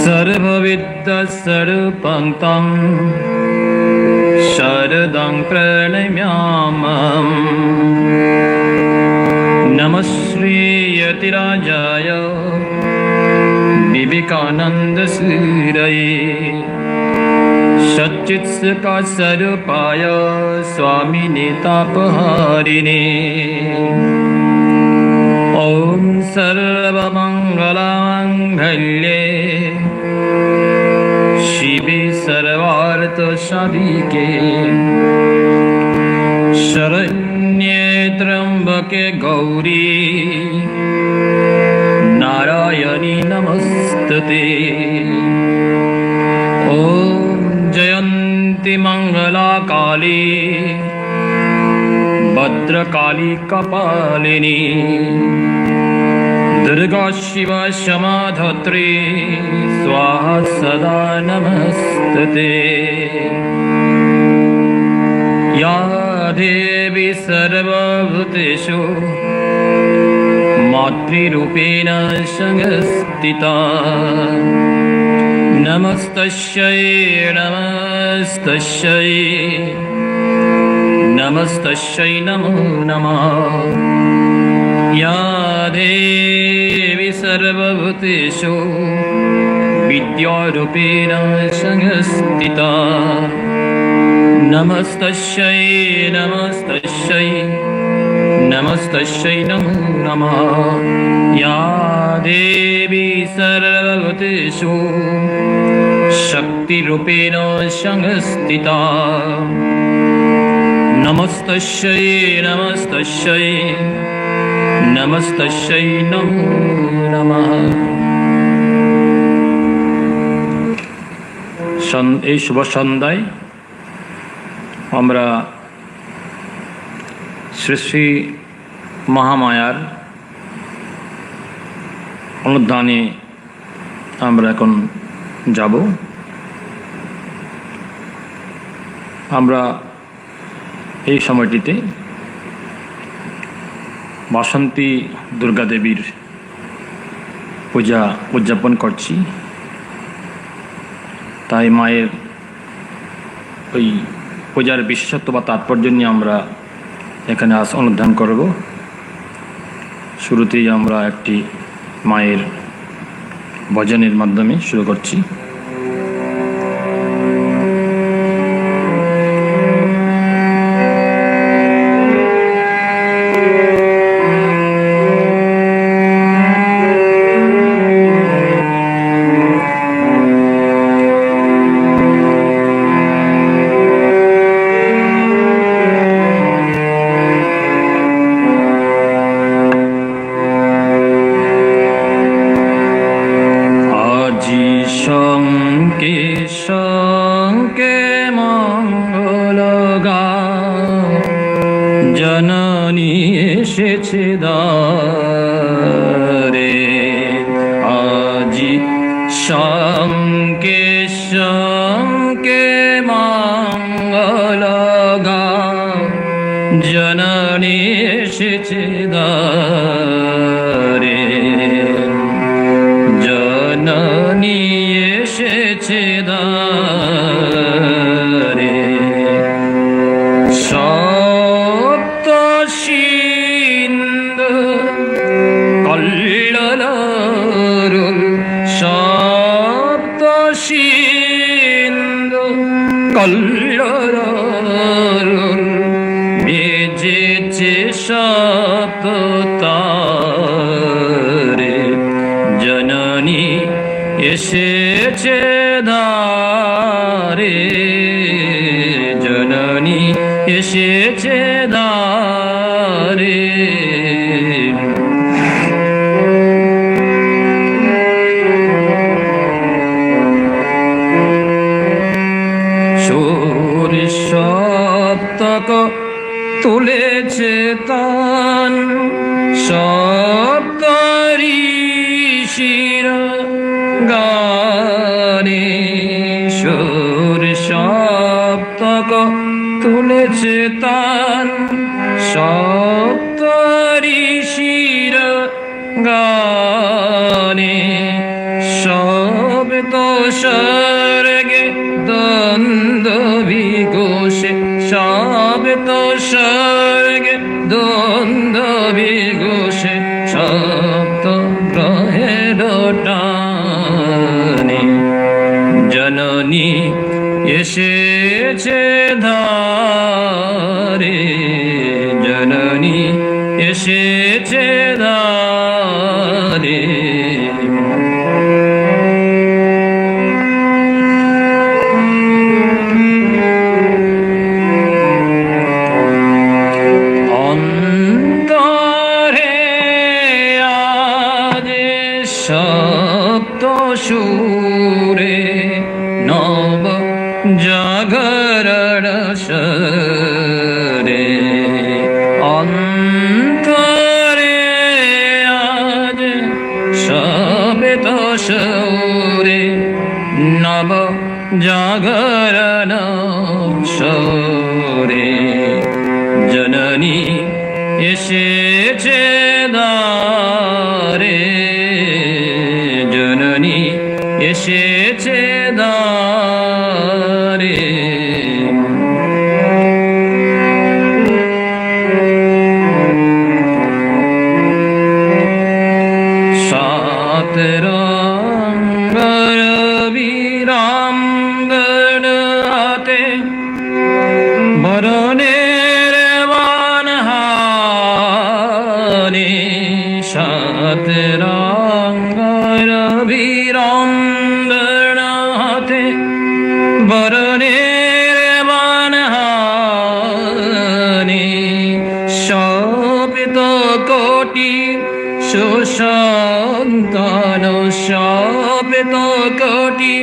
सर्वविद्यस्वरूपं तं शरदं प्रणम्यामः। नमः श्रीयतिराजाय विवेकानन्दसूरये सच्चित्सुखस्वरूपाय स्वामिने तापहारिणे। ॐ सर्वमङ्गलमाङ्गल्ये शिवे सर्वार्थसाधिके शरण्ये त्र्यम्बके गौरी नारायणी नमस्तुते। ॐ जयन्ति मङ्गलाकाली भद्रकाली कपालिनी दुर्गा शिवा क्षमाधात्री स्वाहा सदा नमस्तुते। या देवी सर्वभूतेषु मातृरूपेण संस्थिता नमस्तस्यै नमस्तस्यै नमस्तस्यै नमो नमः। या देवी सर्वभूतेषु विद्यारूपेण संस्थिता नमस्तस्यै नमस्तस्यै नमस्तस्यै नमो नमः। या देवी सर्वभूतेषु शक्तिरूपेण संस्थिता नमस्तस्यै नमस्तस्यै नमस्तस्यै नमो नमः। এই শুভ সন্ধ্যায় আমরা শ্রী শ্রী মহামায়ার অনুধানে আমরা এখন যাব। আমরা এই সময়টিতে বাসন্তী দুর্গা দেবীর পূজা উদযাপন করছি। তাই মায়ের ওই পূজার বিশেষত্ব বা তাৎপর্য নিয়ে আমরা এখানে আজ অনুধান করব। শুরুতেই আমরা একটি মায়ের ভজনের মাধ্যমে শুরু করছি। শঙ্কে মঙ্গল জননী এসেছে দ্বারে। আজি শঙ্কে শঙ্কে মঙ্গল জননী এসেছে দ্বারে। জননী এসেছে দ্বারে। সপ্ত সিন্ধু কল্লোল সপ্ত সিন্ধু কল্লোল বেজেছে সপ্ত তারে। জননী এসেছে দ্বারে। জননী এসেছে দ্বারে। সুর সপ্তক তুলেছে তান সপ্ত ঋষির গানে। সুর সপ্তক তুলেছে তান সপ্ত ঋষির গানে। সব তো স্বর্গে দ্বন্দ্ব বিঘোষে, সব তো স্বর্গে দ্বন্দ্ব বিঘোষে, সপ্ত গ্রহের টানে জননী এসেছে ধারে, জননী এসেছে ধারে। অন্তরে আজ সপ্ত সুরে নব জাগরণ সরে, অন্তরে আজ সপ্ত সুরে নব জাগরণ সরে, জননী এসেছে দ্বারে, জননী এসেছে দ্বারে। সাত রঙের বিরাঙ্গন হাতে বরণের বানহারে, সাত রঙের বিরাঙ্গন হাতে বরণের বানহারে, শোভিত কোটি সুসন্তান, শোভিত কোটি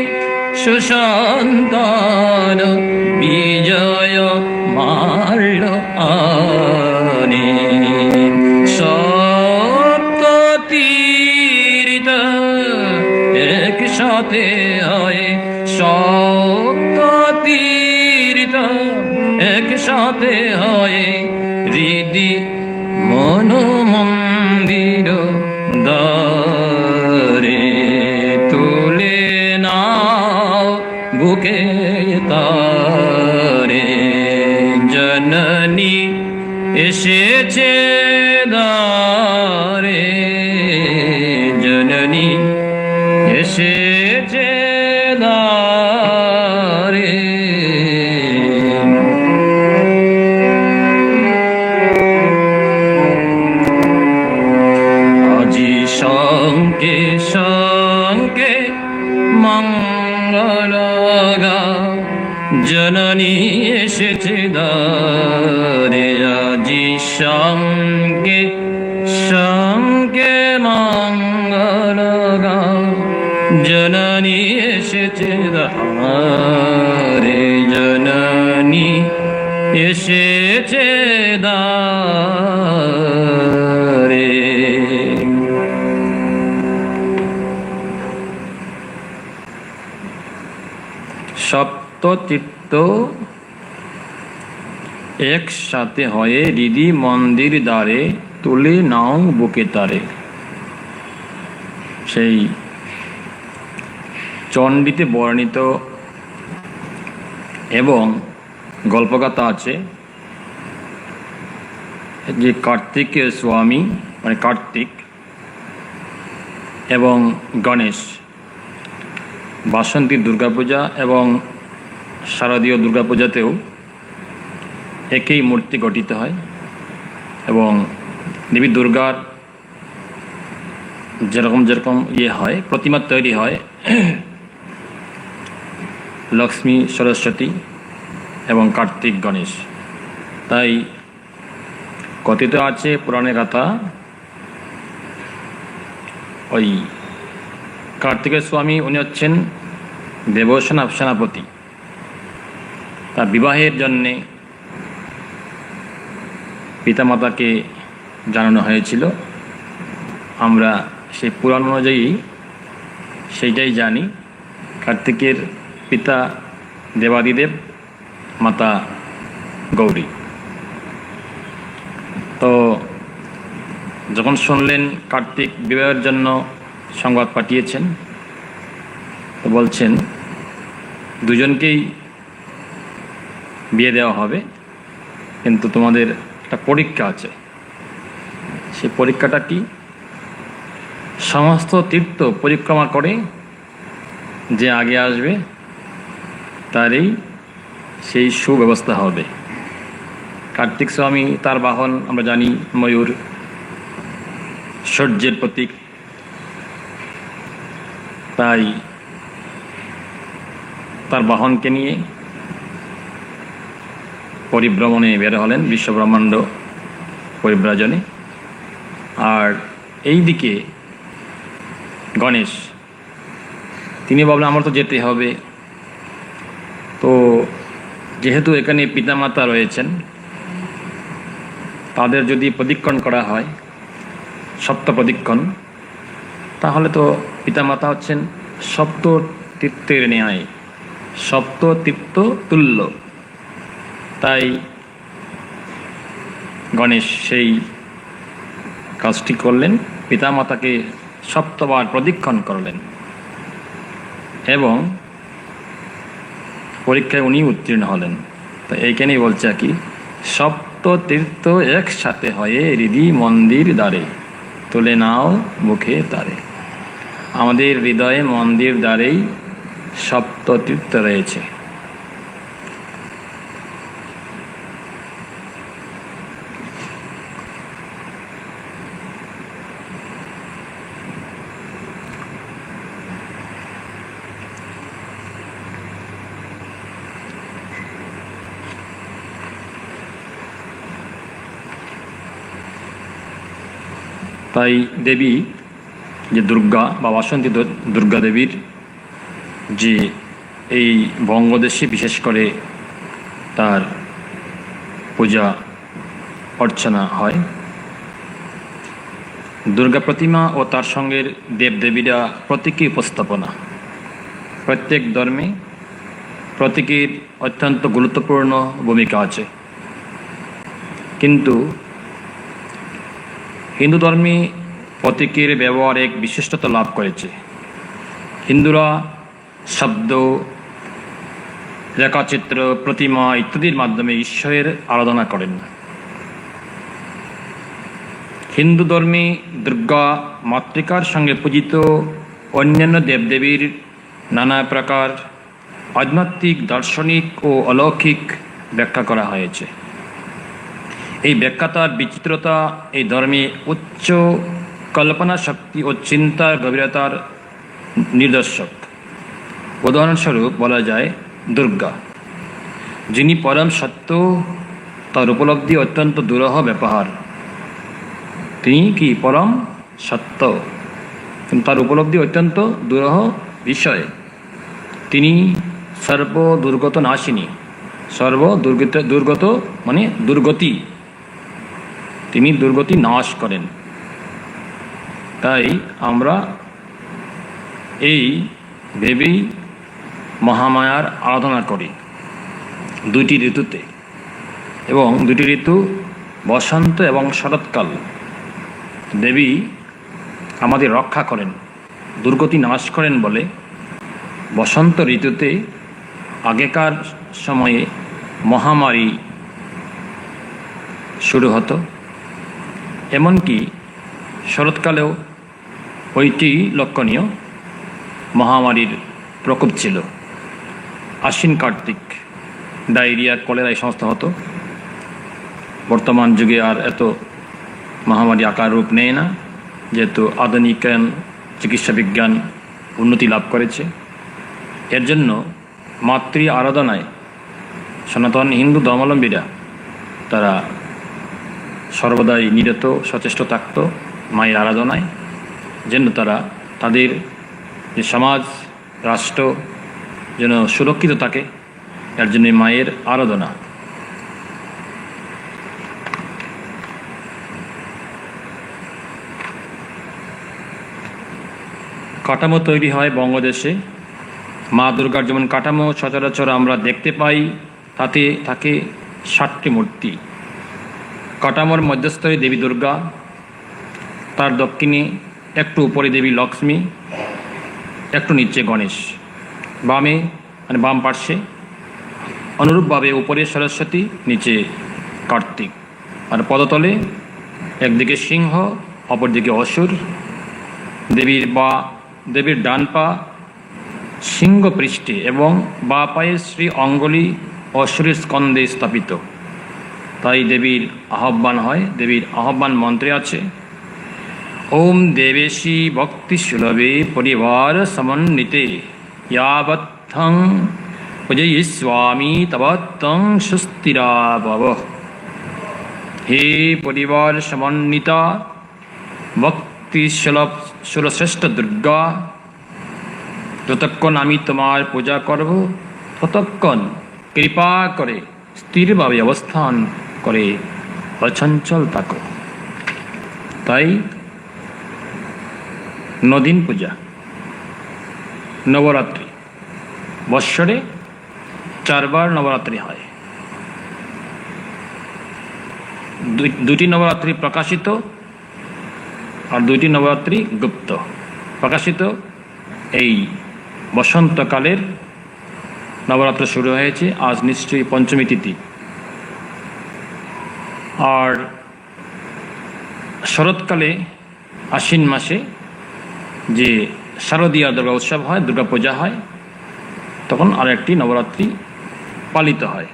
সুসন্তান বিজয় মাল্য আনে, সপ্ত তীর্থ একসাথে হয়, সপ্ত তীর্থ একসাথে হয়, হৃদি মন মন্দির দ্বারে তুলে নাও বুকে তারে, জননী এসেছে দ্বারে, জননী এসেছে দ্বারে। আজি শঙ্কে শঙ্কে মঙ্গল গাও, জননী এসেছে দ্বারে, আজি শঙ্কে শঙ্কে মঙ্গল গাও, জননী এসেছে দ্বারে, জননী এসেছে দ্বারে। সপ্ততীর্থ একসাথে হয়ে হৃদি মন্দির দ্বারে তুলে নাও বুকে তারে। সেই চণ্ডীতে বর্ণিত এবং গল্পকথা আছে যে কার্তিকের স্বামী মানে কার্তিক এবং গণেশ বাসন্তী দুর্গাপূজা এবং শারদীয় দুর্গাপূজাতেও একই মূর্তি গঠিত হয় এবং দেবী দুর্গার যেরকম যেরকম হয় প্রতিমা তৈরি হয় লক্ষ্মী সরস্বতী এবং কার্তিক গণেশ। তাই কথিত আছে পুরাণে কথা ওই কার্তিকের স্বামী উনি হচ্ছেন দেবসেনা সেনাপতি, তার বিবাহের জন্যে পিতামাতাকে জানানো হয়েছিল। আমরা সেই পুরাণ অনুযায়ী সেইটাই জানি। কার্তিকের পিতা দেবাদিদেব, মাতা গৌরী। তো যখন শুনলেন কার্তিক বিবাহের জন্য সংবাদ পাঠিয়েছেন, তো বলছেন দুজনকেই বিয়ে দেওয়া হবে, কিন্তু তোমাদের একটা পরীক্ষা আছে। সেই পরীক্ষাটা কি? সমস্ত তীর্থ পরিক্রমা করে যে আগে আসবে তারই সেই সুব্যবস্থা হবে। কার্তিক স্বামী, তার বাহন আমরা জানি ময়ূর, সূর্যের প্রতীক। তাই তার বাহনকে নিয়ে পরিভ্রমণে বের হলেন, বিশ্বব্রহ্মাণ্ড পরিব্রাজনে। আর এই দিকে গণেশ, তিনি ভাবলেন আমার তো যেতে হবে। তো যেহেতু এখানে পিতামাতা রয়েছেন, তাদের যদি প্রদক্ষিণ করা হয়, সপ্ত প্রদক্ষিণ, তাহলে তো পিতামাতা হচ্ছেন সপ্ত তীর্থের ন্যায়, সপ্ত তীর্থ তুল্য। তাই গণেশ সেই কাজটি করলেন, পিতামাতাকে সপ্তবার প্রদক্ষিণ করলেন এবং পরীক্ষায় উনি উত্তীর্ণ হলেন। তো এইখানেই বলছে কি, সপ্ত তীর্থ একসাথে হয়ে হৃদি মন্দির দ্বারে তুলে নাও মুখে তারে। আমাদের হৃদয়ে মন্দির দ্বারেই সপ্ত তীর্থ রয়েছে। তাই দেবী যে দুর্গা বা বাসন্তী দুর্গা দেবীর যে এই বঙ্গদেশে বিশেষ করে তার পূজা অর্চনা হয়। দুর্গা প্রতিমা ও তার সঙ্গের দেবদেবীরা প্রতীকী উপস্থাপনা। প্রত্যেক ধর্মে প্রতীকের অত্যন্ত গুরুত্বপূর্ণ ভূমিকা আছে, কিন্তু হিন্দু ধর্মে প্রতীকের ব্যবহার এক বিশিষ্টতা লাভ করেছে। হিন্দুরা শব্দ, রেখাচিত্র, প্রতিমা ইত্যাদির মাধ্যমে ঈশ্বরের আরাধনা করেন। হিন্দু ধর্মে দুর্গা মাতৃকার সঙ্গে পূজিত অন্যান্য দেবদেবীর নানা প্রকার আধ্যাত্মিক, দার্শনিক ও অলৌকিক ব্যাখ্যা করা হয়েছে। এই ব্যাখ্যাতার বিচিত্রতা এই ধর্মে উচ্চ কল্পনা শক্তি ও চিন্তার গভীরতার নিদর্শক। উদাহরণস্বরূপ বলা যায়, দুর্গা যিনি পরম সত্য, তার উপলব্ধি অত্যন্ত দুরূহ ব্যাপার। তিনি কি পরম সত্য, কিন্তু তার উপলব্ধি অত্যন্ত দুরূহ বিষয়। তিনি সর্বদুর্গত নাশিনী, দুর্গত মানে দুর্গতি, তিনি দুর্গতি নাশ করেন। তাই আমরা এই ভেবেই মহামায়ার আরাধনা করি দুইটি ঋতুতে, এবং দুটি ঋতু বসন্ত এবং শরৎকাল। দেবী আমাদের রক্ষা করেন, দুর্গতি নাশ করেন বলে বসন্ত ঋতুতে আগেকার সময়ে মহামারী শুরু হতো, এমনকি শরৎকালেও ওইটি লক্ষণীয় মহামারীর প্রকোপ ছিল। আশ্বিন কার্তিক ডায়রিয়া, কলেরা এই সমস্ত হতো। বর্তমান যুগে আর এত মহামারী আকার রূপ নেয় না, যেহেতু আধুনিকায়ন চিকিৎসা বিজ্ঞান উন্নতি লাভ করেছে। এর জন্য মাতৃ আরাধনায় সনাতন হিন্দু ধর্মাবলম্বীরা তারা সর্বদাই নিরত সচেষ্ট থাকত মায়ের আরাধনায়, যেন তারা তাদের যে সমাজ, রাষ্ট্র যেন সুরক্ষিত থাকে, এর জন্য মায়ের আরাধনা। কাঠামো তৈরি হয় বঙ্গদেশে। মা দুর্গার যেমন কাঠামো সচরাচর আমরা দেখতে পাই, তাতে থাকে 7টি মূর্তি। কাঠামোর মধ্যস্থলে দেবী দুর্গা, তার দক্ষিণে একটু উপরে দেবী লক্ষ্মী, একটু নিচে গণেশ। বামে মানে বাম পার্শ্বে, অনুরূপভাবে উপরে সরস্বতী, নিচে কার্তিক, আর পদতলে একদিকে সিংহ, অপরদিকে অসুর। দেবীর ডান পা সিংহ পৃষ্ঠে এবং বা পায়ে শ্রী অঙ্গুলি অসুরের স্কন্ধে স্থাপিত। তাই দেবীর আহ্বান হয়। দেবীর আহ্বান মন্ত্রে আছে, ওম দেবেশী ভক্তি সুলভে পরিবার সমন্বিতে ইয়াবত্থং পূজয়িষ্যামি তবত্তং সুস্থিরা ভব। হে পরিবার সমন্বিতা ভক্তি সুরশ্রেষ্ঠ দুর্গা, যতক্ষণ আমি তোমার পূজা করব ততক্ষণ কৃপা করে স্থিরভাবে অবস্থান করে অচঞ্চল থাকো। তাই 9 দিন পূজা, নবরাত্রি, বৎসরে 4 বার নবরাত্রি হয়। 2টি নবরাত্রি প্রকাশিত আর 2টি নবরাত্রি গুপ্ত। প্রকাশিত এই বসন্তকালের নবরাত্র শুরু হয়েছে, আজ নিশ্চয়ই পঞ্চমী তিথি। আর শরৎকালে আশ্বিন মাসে যে শারদীয় দুর্গা উৎসব হয়, দুর্গা পূজা হয়, তখন আর একটি নবরাত্রি পালিত হয়।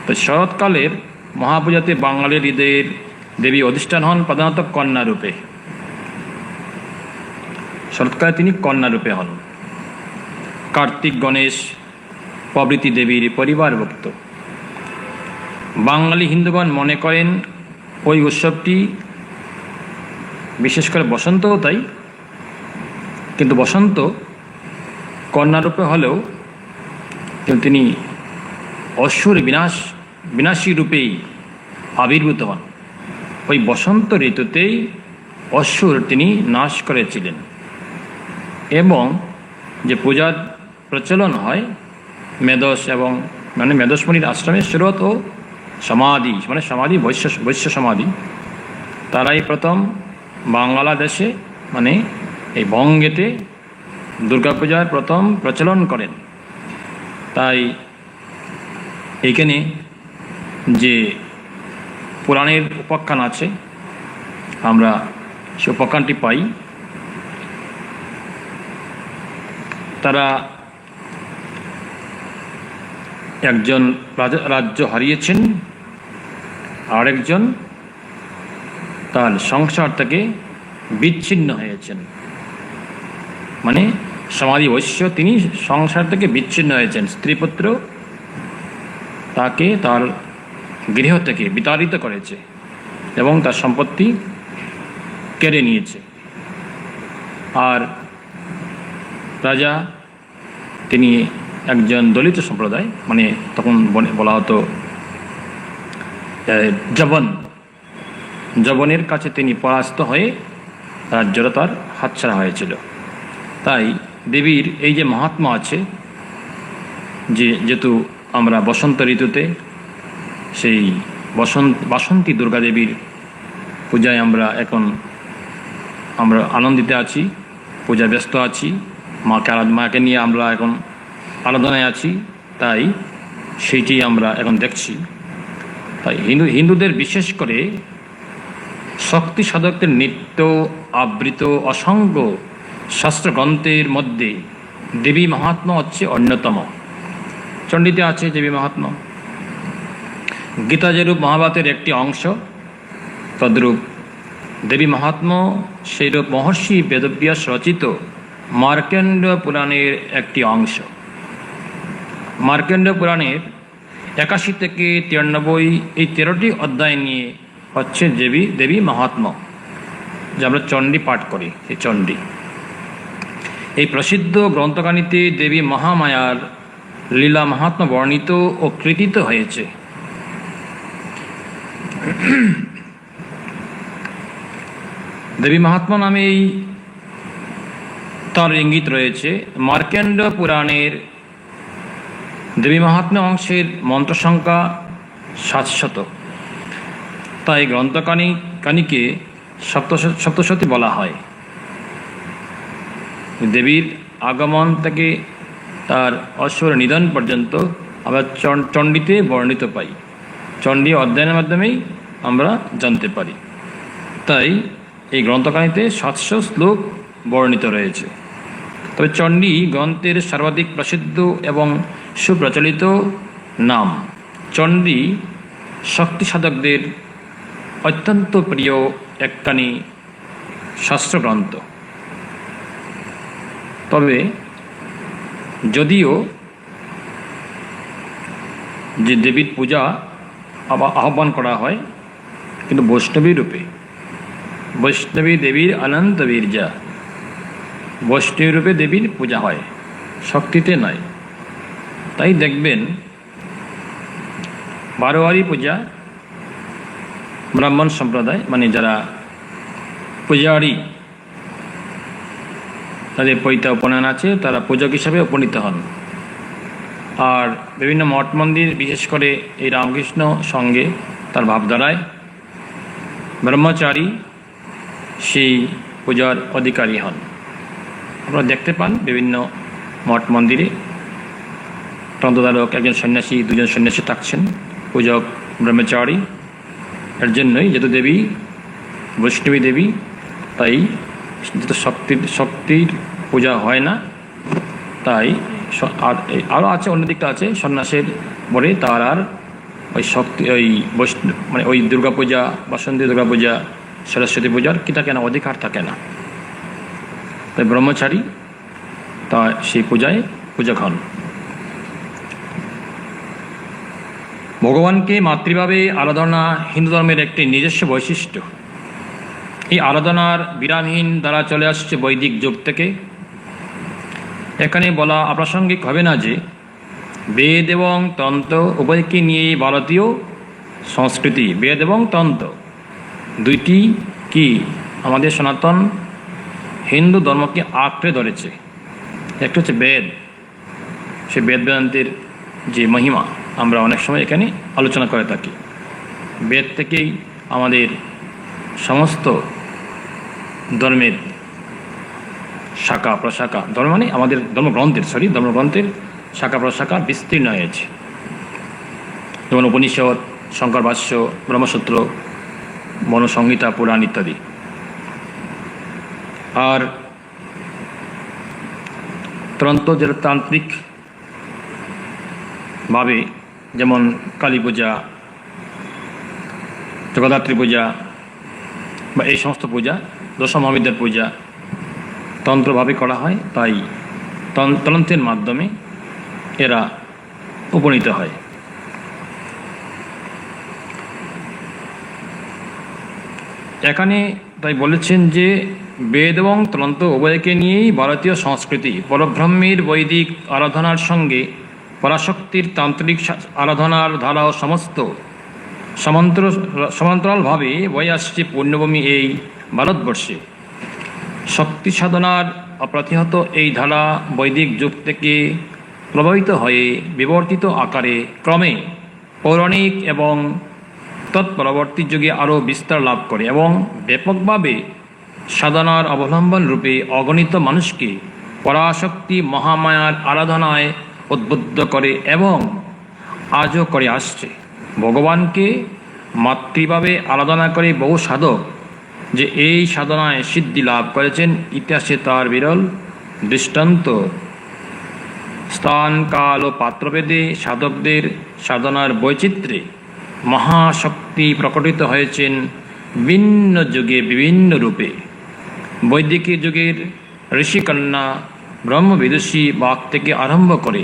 তো শরৎকালের মহাপূজাতে বাঙালির হৃদয়ের দেবী অধিষ্ঠান হন প্রধানত কন্যা রূপে। শরৎকালে তিনি কন্যা রূপে হন। কার্তিক, গণেশ প্রভৃতি দেবীর পরিবারভুক্ত। বাঙালি হিন্দুগণ মনে করেন ওই উৎসবটি, বিশেষ করে বসন্তও তাই, কিন্তু বসন্ত কন্যারূপে হলেও কিন্তু তিনি অসুর বিনাশী রূপেই আবির্ভূত হন। ওই বসন্ত ঋতুতেই অসুর তিনি নাশ করেছিলেন। এবং যে পূজার প্রচলন হয় মেধস এবং মানে মেধসমণির আশ্রমের সুরত ও সমাধি, মানে সমাধি বৈশ্য সমাধি, তারাই প্রথম বাংলাদেশে মানে এই বঙ্গেতে দুর্গাপূজার প্রথম প্রচলন করেন। তাই এইখানে যে পুরাণের উপাখ্যান আছে, আমরা সে উপাখ্যানটি পাই। তারা একজন রাজ্য হারিয়েছেন, আরেকজন তার সংসার থেকে বিচ্ছিন্ন হয়েছেন। মানে সমাধি বৈশ্য তিনি সংসার থেকে বিচ্ছিন্ন হয়েছেন। স্ত্রীপুত্র তাকে তার গৃহ থেকে বিতাড়িত করেছে এবং তার সম্পত্তি কেড়ে নিয়েছে। আর রাজা তিনি একজন দলিত সম্প্রদায়, মানে তখন বলা হতো জবনের কাছে তিনি পরাস্ত হয়ে রাজ্যটা তার হাতছাড়া হয়েছিল। তাই দেবীর এই যে মহাত্মা আছে, যেহেতু আমরা বসন্ত ঋতুতে সেই বাসন্তী দুর্গা দেবীর পূজায় আমরা আনন্দিতে আছি, পূজা ব্যস্ত আছি, মাকে নিয়ে আমরা এখন আরাধনায় আছি, তাই সেইটি আমরা এখন দেখছি। তাই হিন্দুদের বিশেষ করে শক্তি সাধকদের নিত্য আবৃত অসংখ্য শাস্ত্রগ্রন্থের মধ্যে দেবী মাহাত্ম্য হচ্ছে অন্যতম। চণ্ডীতে আছে দেবী মাহাত্ম্য, গীতা যেরূপ মহাভারতের একটি অংশ, তদ্রূপ দেবী মাহাত্ম্য সেইরূপ মহর্ষি বেদব্যাস রচিত মার্কণ্ড পুরাণের একটি অংশ। মার্কণ্ড পুরাণের 81 থেকে 93 এই 13টি অধ্যায় নিয়ে হচ্ছে দেবী মাহাত্ম্য, যা আমরা চণ্ডী পাঠ করি। এই চণ্ডী এই প্রসিদ্ধ গ্রন্থখানিতে দেবী মহামায়ার লীলা মাহাত্ম্য বর্ণিত ও কৃতিত হয়েছে। দেবী মাহাত্ম্য নামেই তার ইঙ্গিত রয়েছে। মার্কণ্ড পুরাণের দেবী মাহাত্ম্য অংশের মন্ত্র সংখ্যা 700। তাই গ্রন্থখানিকে সপ্তশতী বলা হয়। দেবীর আগমন থেকে তার অশ্বর নিধন পর্যন্ত আমরা চণ্ডীতে বর্ণিত পাই। চণ্ডী অধ্যয়নের মাধ্যমেই আমরা জানতে পারি। তাই এই গ্রন্থখানিতে 700 শ্লোক বর্ণিত রয়েছে। তবে চণ্ডী গ্রন্থের সর্বাধিক প্রসিদ্ধ এবং সুপ্রচলিত নাম। চণ্ডী শক্তি সাধকদের অত্যন্ত প্রিয় একখানি শাস্ত্রগ্রন্থ। তবে যদিও যে দেবীর পূজা আহ্বান করা হয়, কিন্তু বৈষ্ণবী রূপে, বৈষ্ণবী দেবীর অনন্ত বীর্যা, বৈষ্ণবী রূপে দেবীর পূজা হয়, শক্তিতে নয়। তাই দেখবেন বারোয়ারি পূজা ব্রাহ্মণ সম্প্রদায়, মানে যারা পূজারী, তাদের পৈতা উপনয়ন আছে, তারা পূজক হিসাবে উপনীত হন। আর বিভিন্ন মঠ মন্দির, বিশেষ করে এই রামকৃষ্ণ সঙ্গে তার ভাবধারায় ব্রহ্মচারী সেই পূজার অধিকারী হন। আপনারা দেখতে পান বিভিন্ন মঠ মন্দিরে তন্ত্রধারক একজন সন্ন্যাসী, দুজন সন্ন্যাসী থাকছেন, পূজক ব্রহ্মচারী। এর জন্যই যেহেতু দেবী বৈষ্ণবী দেবী, তাই যেহেতু শক্তির পূজা হয় না, তাই আরও আছে, অন্যদিকটা আছে সন্ন্যাসের পরে তার আর ওই শক্তি, ওই মানে ওই দুর্গা পূজা, বাসন্তী দুর্গা পূজা, সরস্বতী পূজার কি থাকে না, অধিকার থাকে না। তাই ব্রহ্মচারী তা সেই পূজায় পূজক হন। ভগবানকে মাতৃভাবে আরাধনা হিন্দু ধর্মের একটি নিজস্ব বৈশিষ্ট্য। এই আরাধনার বিরামহীন দ্বারা চলে আসছে বৈদিক যুগ থেকে। এখানে বলা আপ্রাসঙ্গিক হবে না যে বেদ এবং তন্ত্র উভয়কে নিয়ে ভারতীয় সংস্কৃতি, বেদ এবং তন্ত্র দুইটি কি আমাদের সনাতন হিন্দু ধর্মকে আঁকড়ে ধরেছে। একটা হচ্ছে বেদ, সে বেদ বেদান্তের যে মহিমা আমরা অনেক সময় এখানে আলোচনা করে থাকি। বেদ থেকেই আমাদের সমস্ত ধর্মের শাখা প্রশাখা, ধর্ম মানে আমাদের ধর্মগ্রন্থের শাখা প্রশাখা বিস্তীর্ণ হয়েছে। যেমন উপনিষদ, শঙ্কর ভাষ্য, ব্রহ্মসূত্র, মনুসংহিতা, পুরাণ ইত্যাদি। আর তন্ত্র যেটা তান্ত্রিক ভাবে, যেমন কালী পূজা, জগদ্ধাত্রী পূজা বা এই সমস্ত পূজা, দশমহাবিদ্যার পূজা তন্ত্রভাবে করা হয়। তাই তন্ত্রের মাধ্যমে এরা উপনীত হয়। এখানে তাই বলেছেন যে বেদ এবং তন্ত্র উভয়কে নিয়েই ভারতীয় সংস্কৃতি পরব্রহ্মের বৈদিক আরাধনার সঙ্গে পরাশক্তির তান্ত্রিক আরাধনার ধারাও সমস্ত সমান্তরালভাবে বয়ে আসছে পূর্ণভূমি এই ভারতবর্ষে। শক্তি সাধনার অপ্রতিহত এই ধারা বৈদিক যুগ থেকে প্রভাবিত হয়ে বিবর্তিত আকারে ক্রমে পৌরাণিক এবং তৎপরবর্তী যুগে আরও বিস্তার লাভ করে এবং ব্যাপকভাবে সাধনার অবলম্বন রূপে অগণিত মানুষকে পরাশক্তি মহামায়ার আরাধনায় উদ্বুদ্ধ করে এবং আজও করে আসছে। ভগবানকে মাতৃভাবে আরাধনা করে বহু সাধক যে এই সাধনায় সিদ্ধি লাভ করেছেন, ইতিহাসে তার বিরল দৃষ্টান্ত। স্থান, কাল ও পাত্রভেদে সাধকদের সাধনার বৈচিত্র্যে মহাশক্তি প্রকটিত হয়েছেন ভিন্ন যুগে বিভিন্ন রূপে। বৈদিক যুগের ঋষিকন্যা ব্রহ্মবিদুষী বাক থেকে আরম্ভ করে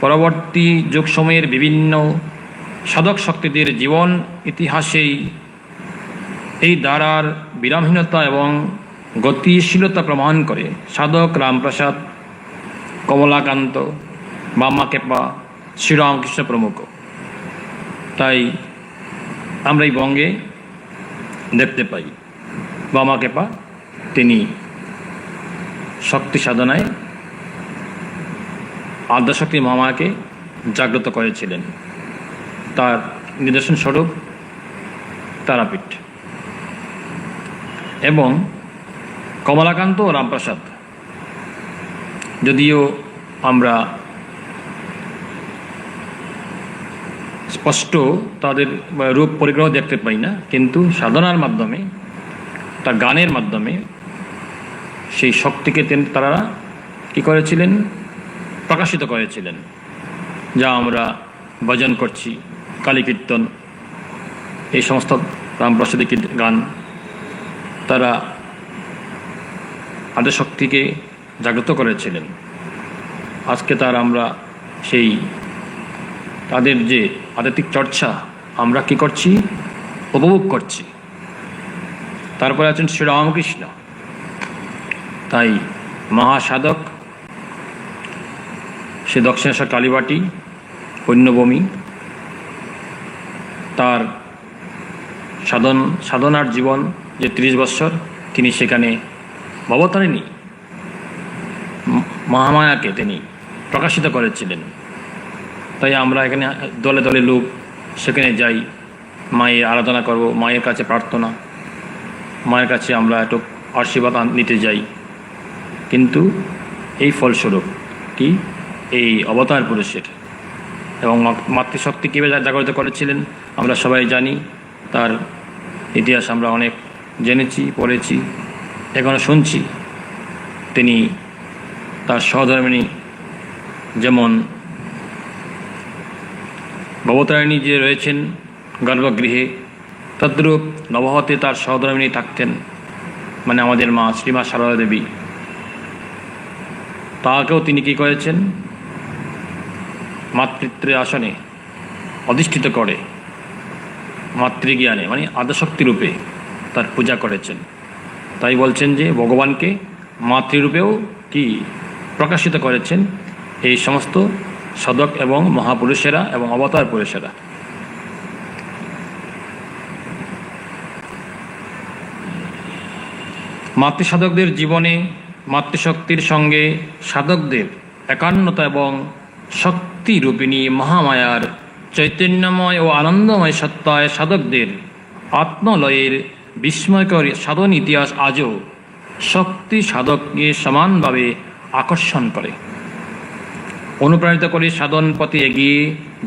পরবর্তী যুগ সময়ের বিভিন্ন সাধক শক্তিদের জীবন ইতিহাসেই এই ধারার বিরামহীনতা এবং গতিশীলতা প্রমাণ করে। সাধক রামপ্রসাদ, কমলাকান্ত, বামাকেপা, শ্রীরামকৃষ্ণ প্রমুখ। তাই আমরা এই বঙ্গে দেখতে পাই বামাকেপা, তিনি শক্তি সাধনায় আদ্যাশক্তি মহামায়াকে জাগ্রত করেছিলেন। তার নিদর্শন স্বরূপ তারাপীঠ। এবং কমলাকান্ত ও রামপ্রসাদ, যদিও আমরা স্পষ্ট তাদের রূপ পরিগ্রহ দেখতে পাই না, কিন্তু সাধনার মাধ্যমে, তার গানের মাধ্যমে সেই শক্তিকে তারা কী করেছিলেন, প্রকাশিত করেছিলেন। যা আমরা ভজন করছি, কালী কীর্তন, এই সমস্ত রামপ্রসাদী গান, তারা আদ্যশক্তিকে জাগ্রত করেছিলেন। আজকে তার আমরা সেই তাদের যে আধ্যাত্মিক চর্চা আমরা কি করছি, উপভোগ করছি। তারপরে আছেন শ্রীরামকৃষ্ণ, তাই মহাসাধক, সে দক্ষিণেশ্বর কালীবাটি পুণ্যভূমি, তার সাধনার জীবন যে 30 বৎসর তিনি সেখানে ভবতারিণী মহামায়াকে তিনি প্রকাশিত করেছিলেন। তাই আমরা এখানে দলে দলে লোক সেখানে যাই, মায়ের আরাধনা করব, মায়ের কাছে প্রার্থনা, মায়ের কাছে আমরা একটু আশীর্বাদ নিতে যাই। কিন্তু এই ফলস্বরূপ কি, এই অবতার পুরুষের এবং মাতৃশক্তি কীভাবে জাগরিত করেছিলেন আমরা সবাই জানি। তার ইতিহাস আমরা অনেক জেনেছি, পড়েছি, এখনও শুনছি। তিনি তার সহধর্মিণী, যেমন ভবতারিণী যে রয়েছেন গর্ভগৃহে, তদ্রূপ নবহতে তার সহধর্মিণী থাকতেন, মানে আমাদের মা শ্রীমা সারদা দেবী। তাকেও তিনি কী করেছেন, মাতৃত্বের আসনে অধিষ্ঠিত করে মাতৃজ্ঞানে, মানে আদ্যশক্তি রূপে তার পূজা করেছেন। তাই বলছেন যে ভগবানকে মাতৃরূপেও কি প্রকাশিত করেছেন এই সমস্ত সাধক এবং মহাপুরুষেরা এবং অবতার পুরুষেরা। মাতৃসাধকদের জীবনে মাতৃশক্তির সঙ্গে সাধকদের একান্নতা এবং শক্তিরূপিণী মহামায়ার চৈতন্যময় ও আনন্দময় সত্তায় সাধকদের আত্মলয়ের বিস্ময়কর সাধন ইতিহাস আজও শক্তি সাধককে সমানভাবে আকর্ষণ করে, অনুপ্রাণিত করে সাধন পথে এগিয়ে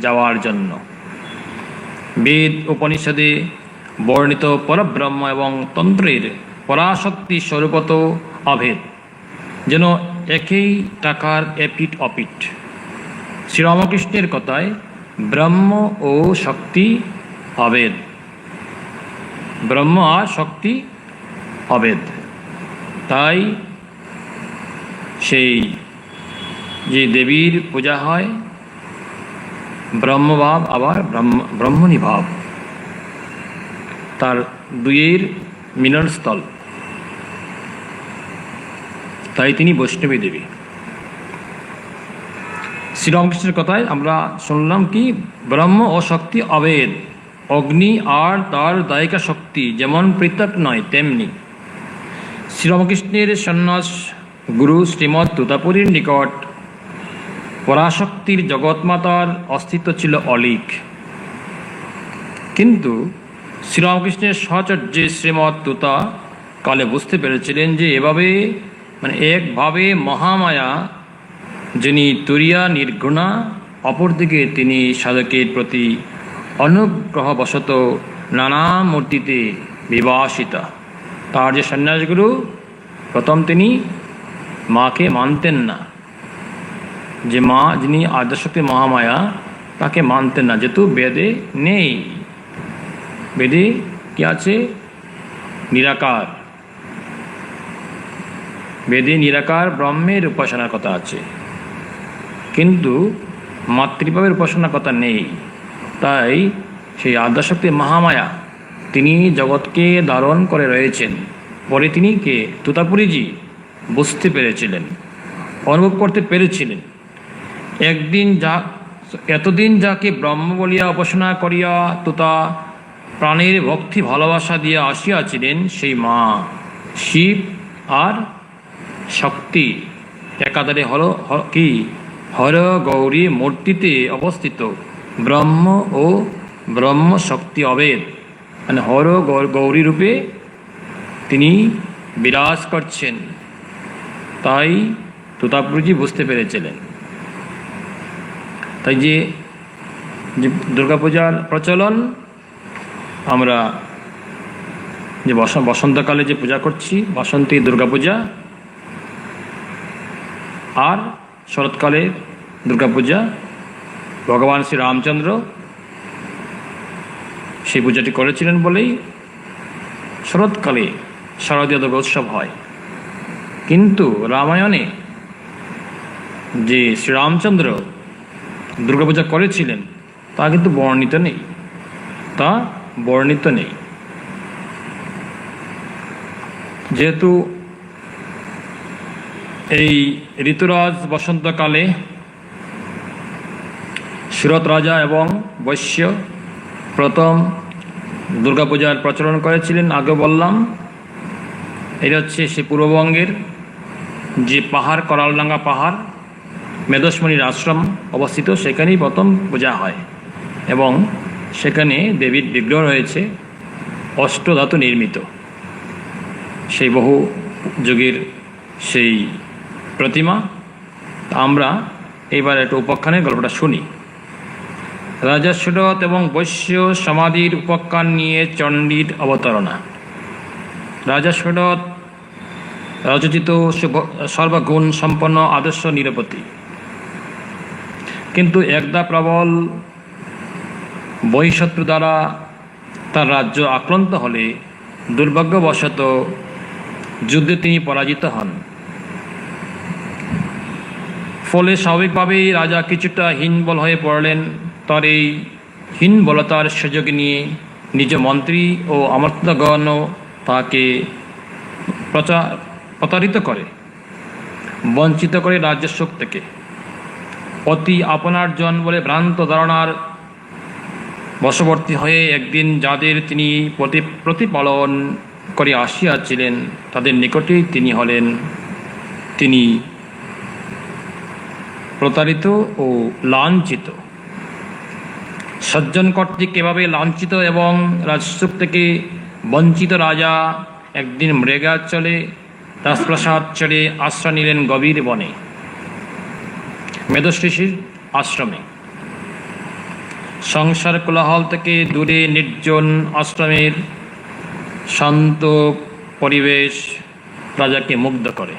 যাওয়ার জন্য। বেদ উপনিষদে বর্ণিত পরব্রহ্ম এবং তন্ত্রের পরাশক্তি স্বরূপত অভেদ, যেন একই টাকার এপিঠ অপিঠ। শ্রীরামকৃষ্ণের কথায় ব্রহ্ম ও শক্তি অভেদ, ব্রহ্ম আর শক্তি অভেদ। তাই সেই যে দেবীর পূজা হয়, ব্রহ্মভাব আবার ব্রহ্মণী ভাব, তার দুইয়ের মিলনস্থল। তাই তিনি বৈষ্ণবী দেবী। শ্রীরামকৃষ্ণের কথায় আমরা শুনলাম কি, ব্রহ্ম ও শক্তি অভেদ, অগ্নি আর তার দায়িকা শক্তি যেমন পৃথক নয় তেমনি। শ্রীরামকৃষ্ণের সন্ন্যাস গুরু শ্রীমৎ তুতাপুরীর নিকট পরাশক্তির জগৎমাতার অস্তিত্ব ছিল অলীক, কিন্তু শ্রীরামকৃষ্ণের সহচর্যে শ্রীমৎ তুতা কালে বুঝতে পেরেছিলেন যে এভাবে একভাবে মহামায়া যিনি তুরিয়া নির্গুণা, অপরদিকে তিনি সাধকের প্রতি অনুগ্রহবশত নানা মূর্তিতে বিভাসিতা। তার যে সন্ন্যাসগুরু, প্রথম তিনি মাকে মানতেন না, যে মা যিনি আদ্যশক্তি মহামায়া তাকে মানতেন না, যেহেতু বেদে নেই। বেদে কি আছে? নিরাকার। বেদে নিরাকার ব্রহ্মের উপাসনার কথা আছে, কিন্তু মাতৃভাবের উপাসনার কথা নেই। তাই সেই আদ্যশক্তি মহামায়া তিনি জগৎকে ধারণ করে রয়েছেন। পরে তিনি কে? তুতাপুরীজি বুঝতে পেরেছিলেন, অনুভব করতে পেরেছিলেন। এতদিন যাকে ব্রহ্ম বলিয়া উপাসনা করিয়া তুতা প্রাণের ভক্তি ভালোবাসা দিয়া আসিয়াছিলেন, সেই মা শিব আর শক্তি একাধারে কি হর গৌরী মূর্তিতে অবস্থিত ব্রহ্ম ও ব্রহ্ম শক্তি অভেদ, মানে হর গৌরী রূপে তিনি বিরাজ করছেন। তাই তুতাপুরীজি বুঝতে পেরেছিলেন। তাই যে যে দুর্গাপূজার প্রচলন, আমরা যে বসন্তকালে যে পূজা করছি বসন্তী দুর্গাপূজা, আর শরৎকালে দুর্গাপূজা, ভগবান শ্রী রামচন্দ্র সেই পূজাটি করেছিলেন বলেই শরৎকালে শারদীয় দুর্গোৎসব হয়। কিন্তু রামায়ণে যে শ্রীরামচন্দ্র দুর্গাপূজা করেছিলেন তা কিন্তু বর্ণিত নেই। যেহেতু এই ঋতুরাজ বসন্তকালে সুরত রাজা এবং বৈশ্য প্রথম দুর্গাপূজার প্রচলন করেছিলেন, আগে বললাম। এটা হচ্ছে সে পূর্ববঙ্গের যে পাহাড়, করালডাঙ্গা পাহাড়, মেদোসমণির আশ্রম অবস্থিত, সেখানেই প্রথম পূজা হয় এবং সেখানে দেবীর বিগ্রহ রয়েছে অষ্টধাতু নির্মিত, সেই বহু যুগের সেই প্রতিমা। আমরা এইবার একটা উপাখ্যানের গল্পটা শুনি। রাজা সুরত এবং বৈশ্য সমাধির উপাখ্যান নিয়ে চণ্ডীর অবতারণা। রাজা সুরত রচিত সর্বগুণ সম্পন্ন আদর্শ নিরপতি, কিন্তু একদা প্রবল বহিঃশত্রু দ্বারা তার রাজ্য আক্রান্ত হলে দুর্ভাগ্যবশত যুদ্ধে তিনি পরাজিত হন। ফলে স্বাভাবিকভাবেই রাজা কিছুটা হীনবল হয়ে পড়লেন। তার এই হীনবলতার সুযোগ নিয়ে নিজ মন্ত্রী ও অমর্ত্যগণ তাকে প্রতারিত করে, বঞ্চিত করে রাজ্য সুখ থেকে। অতি আপনার জন বলে ভ্রান্ত ধারণার বশবর্তী হয়ে একদিন যাদের তিনি প্রতিপালন করে আসিয়াছিলেন তাদের নিকটেই তিনি প্রতারিত ও লাঞ্ছিত। সজ্জন কর্তৃক এভাবে লাঞ্ছিত এবং রাজসুখ থেকে বঞ্চিত রাজা একদিন মৃগাচলে রাজপ্রাসাদ ছেড়ে আশ্রয় নিলেন গভীর বনে, মেধঋষির আশ্রমে। সংসার কোলাহল থেকে দূরে নির্জন আশ্রমের শান্ত পরিবেশ রাজাকে মুগ্ধ করে।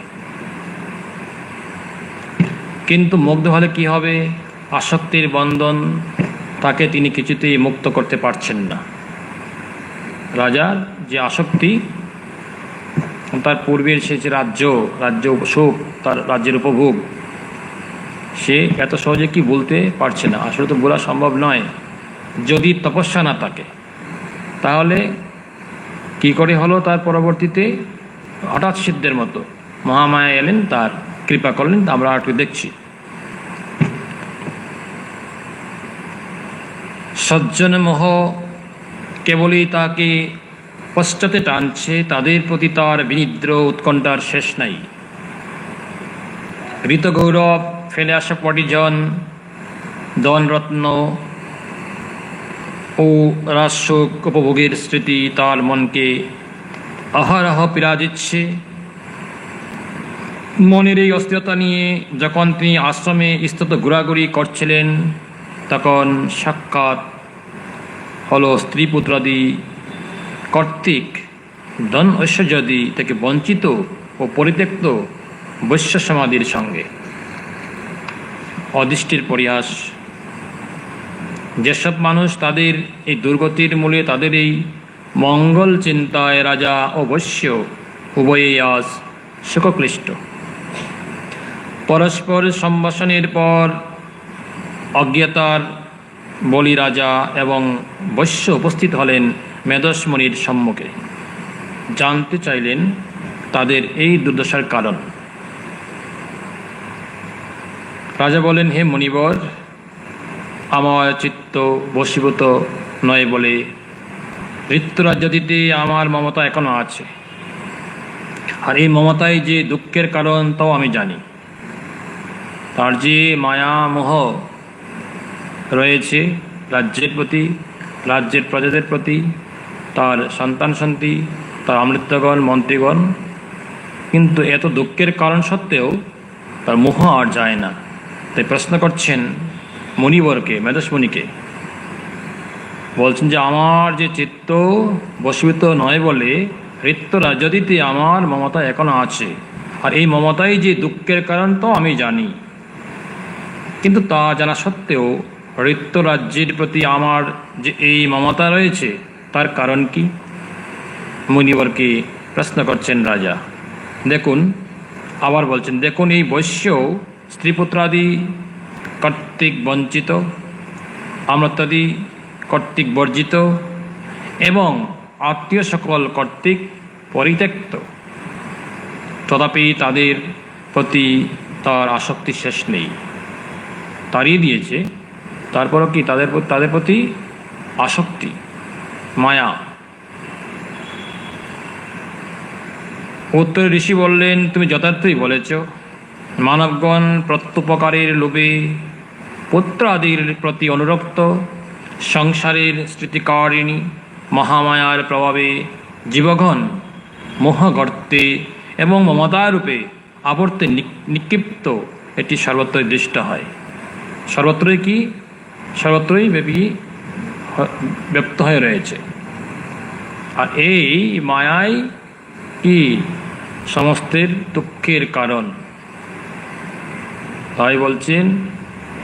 কিন্তু মুগ্ধ হলে কি হবে? আসক্তির বন্ধন, তাকে তিনি কিছুতেই মুক্ত করতে পারছেন না। রাজার যে আসক্তি, তার পূর্বের সে যে রাজ্য সুখ, তার রাজ্যের উপভোগ, সে এত সহজে কি বলতে পারছে না। আসলে তো বলা সম্ভব নয়। যদি তপস্যা না থাকে তাহলে কি করে হলো? তার পরবর্তীতে হঠাৎ সিদ্ধের মতো মহামায়া এলেন, তার কৃপা করলেন। আমরা একটু দেখছি। সজ্জন মোহ কেবলই তাকে পশ্চাতে টানছে, তাদের প্রতি তার বিনিদ্র উৎকণ্ঠার শেষ নাই। ঋতগৌরব ফেলে আসা পরিজন, ধনরত্ন ও রাজসুখ উপভোগের স্মৃতি তার মনকে অহরহ পীড়া দিচ্ছে। মনের এই অস্থিরতা নিয়ে যখন তিনি আশ্রমে স্তত ঘোরাঘুরি করছিলেন, তখন সাক্ষাৎ হলো স্ত্রী পুত্রাদি কর্তৃক ধন ঐশ্বর্যাদি থেকে বঞ্চিত ও পরিত্যক্ত বৈশ্য সমাধির সঙ্গে। অদৃষ্টির পরিহাস। যেসব মানুষ তাদের এই দুর্গতির মূলে তাদের এই মঙ্গল চিন্তায় রাজা ও বৈশ্য উভয়েই আজ শোকক্লিষ্ট। পরস্পর সম্ভাষণের পর অজ্ঞতার বলি রাজা এবং বৈশ্য উপস্থিত হলেন মেধসমণির সম্মুখে। জানতে চাইলেন তাদের এই দুর্দশার কারণ। রাজা বলেন, হে মুনিবর, আমার চিত্ত বশীভূত নয় বলে ঋতুরাজ্য দিতে আমার মমতা এখনো আছে। আর এই মমতায় যে দুঃখের কারণ তাও আমি জানি। তার যে মায়া মোহ রয়েছে রাজ্যের প্রতি, রাজ্যের প্রজাদের প্রতি, তার সন্তান সন্ততি, তার আমৃত্যগণ, মন্ত্রীগণ, কিন্তু এত দুঃখের কারণ সত্ত্বেও তার মোহ আর যায় না। তাই প্রশ্ন করছেন মুনিবরকে, মেধসমণিকে, বলছেন যে আমার যে চিত্ত বশীভূত নয় বলে ঋত্য রাজ্যদিতে আমার মমতা এখনো আছে, আর এই মমতাই যে দুঃখের কারণ তো আমি জানি। কিন্তু তা জানা সত্ত্বেও ঋত্য রাজ্যের প্রতি আমার যে এই মমতা রয়েছে তার কারণ কি? মুনিবরকে প্রশ্ন করছেন রাজা। দেখুন, আবার বলছেন, দেখুন এই বৈশ্য স্ত্রীপুত্রাদি কর্তৃক বঞ্চিত, আমৃত্যাদি কর্তৃক বর্জিত এবং আত্মীয় সকল কর্তৃক পরিত্যক্ত, তথাপি তাদের প্রতি তার আসক্তি শেষ নেই। তাড়িয়ে দিয়েছে, তারপরও কি তাদের প্রতি আসক্তি, মায়া। উত্তরে ঋষি বললেন, তুমি যথার্থই বলেছ। মানবগণ প্রত্যুপকারের লোভে পুত্র আদির প্রতি অনুরক্ত, সংসারের স্মৃতিকারিণী মহামায়ার প্রভাবে জীবগণ মোহগর্তে এবং মমতারূপে আবর্তে নিক্ষিপ্ত, এটি সর্বত্রই দৃষ্ট হয়। সর্বত্রই কি? সর্বত্রই ব্যপ্ত হয়ে রয়েছে। আর এই মায়াই কি সমস্তের দুঃখের কারণ। তাই বলছেন,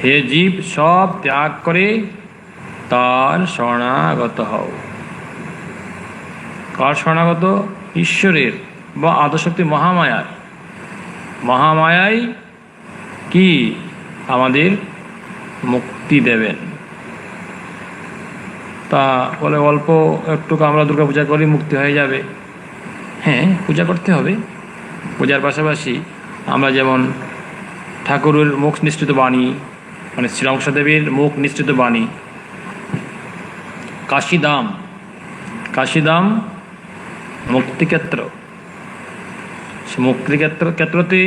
হে জীব, সব ত্যাগ করে তার শরণাগত হও। কার শরণাগত? ঈশ্বরের বা আদশক্তি মহামায়ার। মহামায়াই কি আমাদের মুক্তি দেবেন। তা বলে অল্প একটু আমরা দুর্গা পূজা করি, মুক্তি হয়ে যাবে। হ্যাঁ, পূজা করতে হবে। পূজার পাশাপাশি আমরা যেমন ঠাকুরের মুখ নিঃসৃত বাণী, মানে শ্রীরামকৃষ্ণদেবের মুখ নিঃসৃত বাণী, কাশীধাম মুক্তিক্ষেত্র। সে মুক্তিক্ষেত্রতে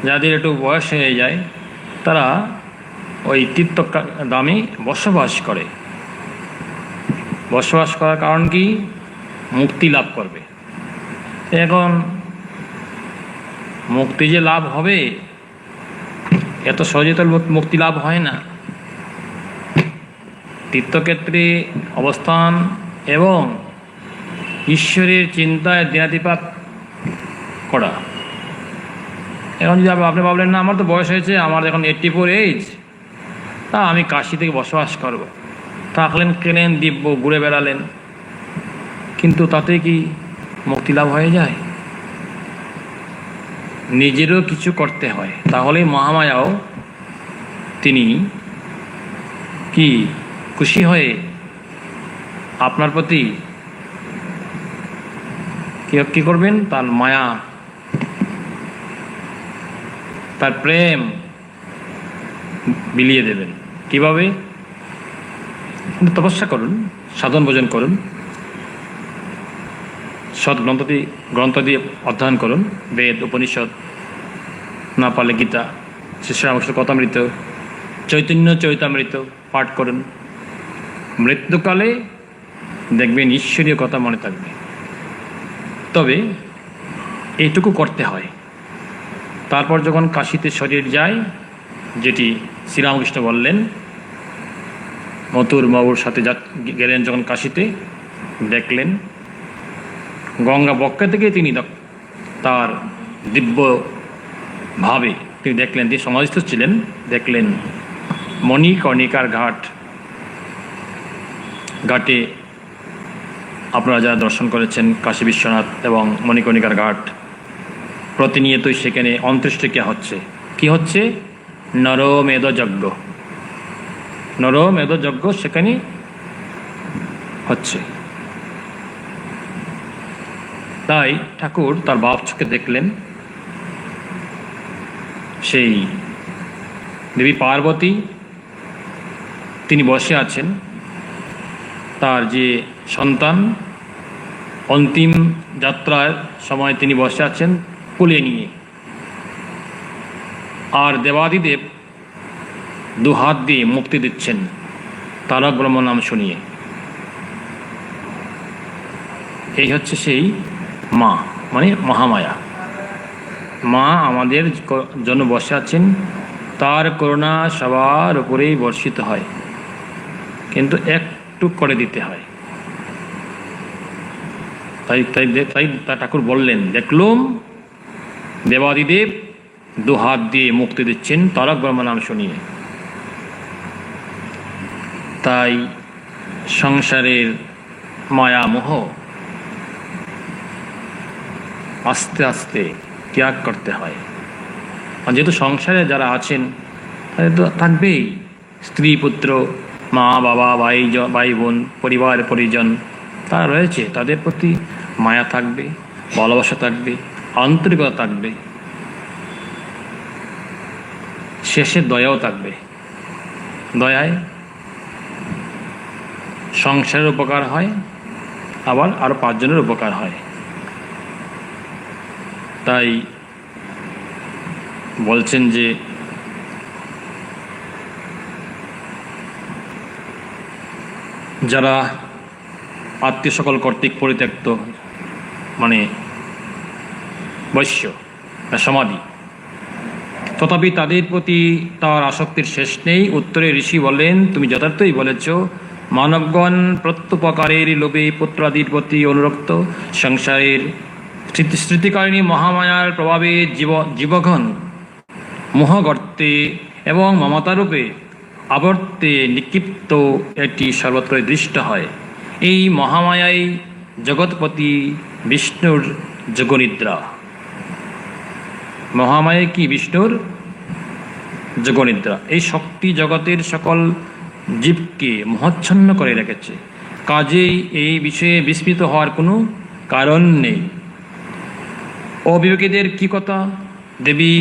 যাদের একটু বয়স হয়ে যায় তারা ওই তীর্থধামে বসবাস করে। বসবাস করার কারণ কি? মুক্তি লাভ করবে। এখন মুক্তি যে লাভ হবে, এত সহজে তো মুক্তি লাভ হয় না। তীর্থক্ষেত্রে অবস্থান এবং ঈশ্বরের চিন্তায় দিনাতিপাত করা। এখন যদি আপনি ভাবলেন, না আমার তো বয়স হয়েছে, আমার এখন 84 এজ, তা আমি কাশী থেকে বসবাস করব, থাকলেন, কেনেন, দিব্য ঘুরে বেড়ালেন, কিন্তু তাতে কি মুক্তি লাভ হয়ে যায়? নিজেরও কিছু করতে হয়, তাহলে মহামায়াও তিনি কি খুশি হয়ে আপনার প্রতি কি করবেন? তার মায়া, তার প্রেম বিলিয়ে দেবেন। কিভাবে? তপস্যা করুন, সাধন ভোজন করুন, সৎ গ্রন্থ দিয়ে অধ্যয়ন করুন, বেদ উপনিষদ, না পারলে গীতা, শ্রীরামকৃষ্ণ কথামৃত, চৈতন্য চৈতামৃত পাঠ করুন। মৃত্যুকালে দেখবেন ঈশ্বরীয় কথা মনে থাকবে। তবে এইটুকু করতে হয়। তারপর যখন কাশীতে শরীর যায়, যেটি শ্রীরামকৃষ্ণ বললেন, মথুর বাবুর সাথে গেলেন যখন কাশীতে, দেখলেন গঙ্গা বক্ষে থেকে তিনি তার দিব্য ভাবে তিনি দেখলেন, তিনি সমাধিস্থ ছিলেন, দেখলেন মণিকর্ণিকার ঘাটে আপনারা যারা দর্শন করেছেন কাশী বিশ্বনাথ এবং মণিকর্ণিকার ঘাট, প্রতিনিয়তই সেখানে অন্ত্যেষ্টিক্রিয়া হচ্ছে। কি হচ্ছে? নরমেধ যজ্ঞ সেখানে হচ্ছে। তাই ঠাকুর তার বাপ চোখে দেখলেন সেই দেবী পার্বতী তিনি বসে আছেন, তার যে সন্তান অন্তিম যাত্রার সময় তিনি বসে আছেন কোলে নিয়ে, আর দেবাদিদেব দুহাত দিয়ে মুক্তি দিচ্ছেন তারক ব্রহ্ম নাম শুনিয়ে। এই হচ্ছে সেই মা, মানে মহামায়া। মা আমাদের জন্য বসে আছেন, তার করুণা সবার উপরেই বর্ষিত হয়, কিন্তু একটু একটু করে দিতে হয়। তাই তাই তাই তা ঠাকুর বললেন, দেখলুম দেবাদিদেব দু হাত দিয়ে মুক্তি দিচ্ছেন তারক ব্রহ্ম নাম শুনিয়ে। তাই সংসারের মায়া মোহ আস্তে আস্তে ত্যাগ করতে হয়। আর যেহেতু সংসারে যারা আছেন তাদের তো থাকবেই, স্ত্রী পুত্র মা বাবা ভাই বোন পরিবার পরিজন তারা রয়েছে, তাদের প্রতি মায়া থাকবে, ভালোবাসা থাকবে, আন্তরিকতা থাকবে, শেষে দয়াও থাকবে। দয়ায় সংসারের উপকার হয়, আবার আরো 5 জনের উপকার হয়। তাই বলছেন যে যারা আত্মীয় সকল কর্তৃক পরিত্যক্ত, মানে বৈশ্য সমাধি, তথাপি তাদের প্রতি তার আসক্তির শেষ নেই। উত্তরে ঋষি বলেন, তুমি যথার্থই বলেছ, মানবগণ প্রত্যুপকারের লোভে পুত্রাদির প্রতি অনুরক্ত, সংসারের স্মৃতিকারিণী মহামায়ার প্রভাবে জীবগণ মোহগর্তে এবং মমতারূপে আবর্তে নিক্ষিপ্ত, এটি সর্বত্রই দৃষ্ট হয়। এই মহামায়াই জগৎপতি বিষ্ণুর যোগনিদ্রা। মহামায়া কি? বিষ্ণুর যোগনিদ্রা। এই শক্তি জগতের সকল জীবকে মোহাচ্ছন্ন করে রেখেছে, কাজেই এই বিষয়ে বিস্মিত হওয়ার কোনো কারণ নেই। অবিবেকীদের কি কথা? দেবী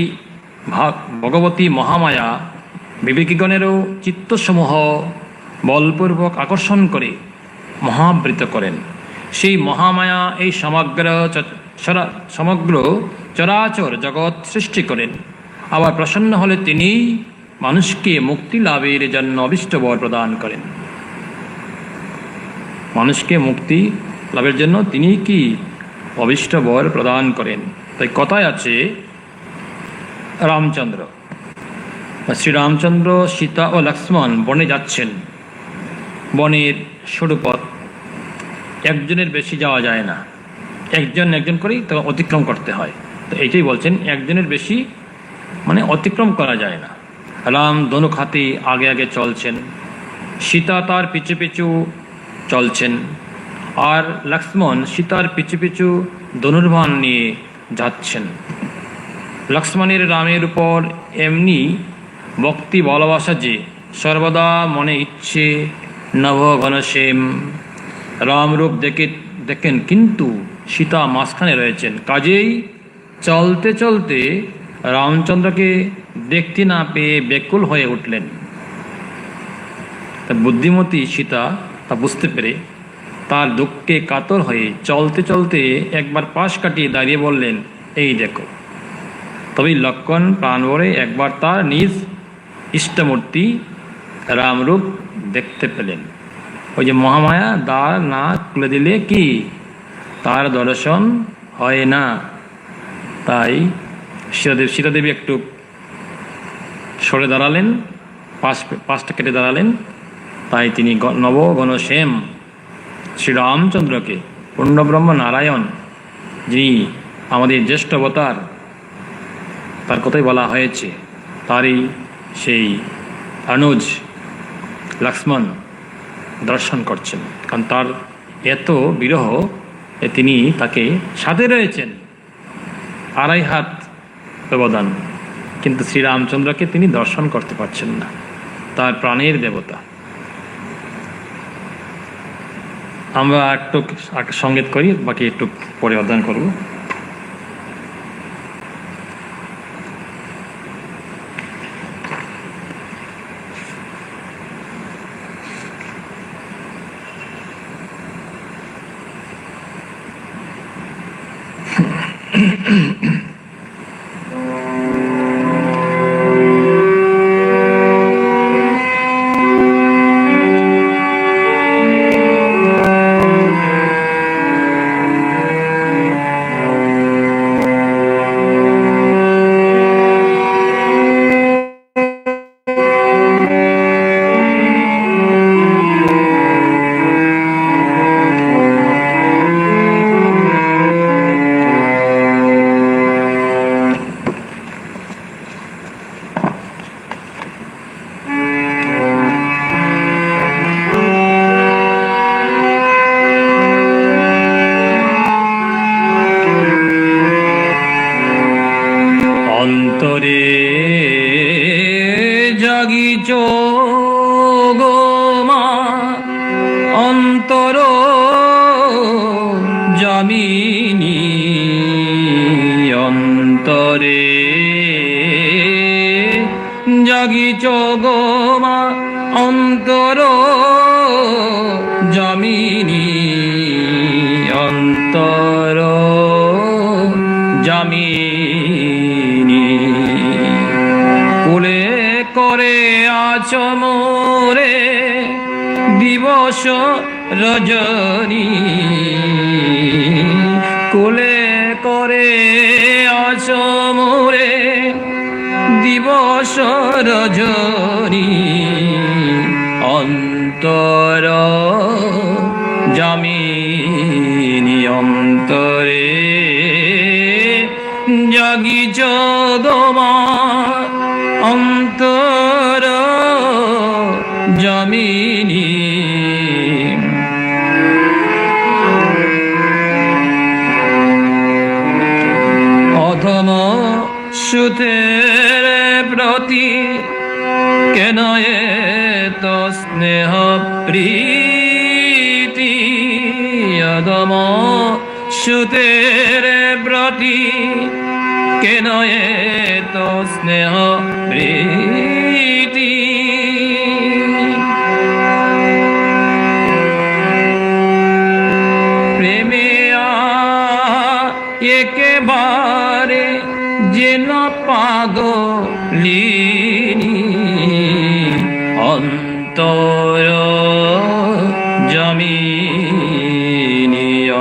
ভগবতী মহামায়া বিবেকীগণেরও চিত্তসমূহ বলপূর্বক আকর্ষণ করে মহাবৃত করেন। সেই মহামায়া এই সমগ্র চরাচর জগৎ সৃষ্টি করেন। আবার প্রসন্ন হলে তিনি মানুষকে মুক্তি লাভের জন্য অভীষ্ট বর প্রদান করেন। মানুষকে মুক্তি লাভের জন্য তিনি কি অভীষ্ট বর প্রদান করেন। তাই কথায় আছে, রামচন্দ্র শ্রীরামচন্দ্র সীতা ও লক্ষ্মণ বনে যাচ্ছেন। বনের সরু পথ, একজনের বেশি যাওয়া যায় না, একজন করেই তো অতিক্রম করতে হয়। তো এইটাই বলছেন, একজনের বেশি মানে অতিক্রম করা যায় না। রাম ধনুক হাতে আগে আগে চলছেন, সীতা তার পিছু পিছু চলছেন, আর লক্ষ্মণ সীতার পিছু পিছু ধনুর্বাণ নিয়ে যাচ্ছেন। লক্ষ্মণের রামের উপর এমনি ভক্তি ভালোবাসা যে সর্বদা মনে ইচ্ছে নভ ঘনশ্যাম। রামরূপ দেখেন, কিন্তু সীতা মাঝখানে রয়েছেন, কাজেই চলতে চলতে রামচন্দ্রকে দেখতে না পেয়ে ব্যাকুল হয়ে উঠলেন। বুদ্ধিমতী সীতা তা বুঝতে পেরে তার দুঃখে কাতর হয়ে চলতে চলতে একবার পাশ কাটিয়ে দাঁড়িয়ে বললেন, এই দেখো। তবে লক্ষ্মণ প্রাণ ভরে একবার তার নিজ ইষ্টমূর্তি রামরূপ দেখতে পেলেন। ওই যে মহামায়া দ্বার না খুলে দিলে কি তার দর্শন হয় না। তাই সীতাদেবী একটু সরে দাঁড়ালেন, পাশটা কেটে দাঁড়ালেন। তাই তিনি নব ঘনশ্যাম শ্রীরামচন্দ্রকে, পূর্ণব্রহ্ম নারায়ণ, যিনি আমাদের জ্যেষ্ঠ অবতার, তার কথাই বলা হয়েছে, তারই সেই অনুজ লক্ষ্মণ দর্শন করছেন। কারণ তার এত বিরহ, তিনি তাকে সাথে রয়েছেন, 2.5 হাত ব্যবধান, কিন্তু শ্রীরামচন্দ্রকে তিনি দর্শন করতে পারছেন না, তার প্রাণের দেবতা। আমরা একটু সঙ্গীত করি, বাকি একটু পরে অধ্যয়ন করব। জাগিছ গো মা অন্তর জামিনী অন্তরে জাগিছ গো মা অন্তর জামিনী অন্তর জামিনী কোলে করে আছো মোরে দিবস রজনী কোলে করে আছো মোরে দিবস রজনী অন্তর জামিনী অন্তরে জাগিছ গো মা অন্তর জামিনী অধম সুতের প্রতি কেন এত স্নেহ প্রীতি অধম সুতের প্রতি কেন এত স্নেহ প্রীতি প্রেমে একেবারে যেন পাগলিনী অন্তর জামিনী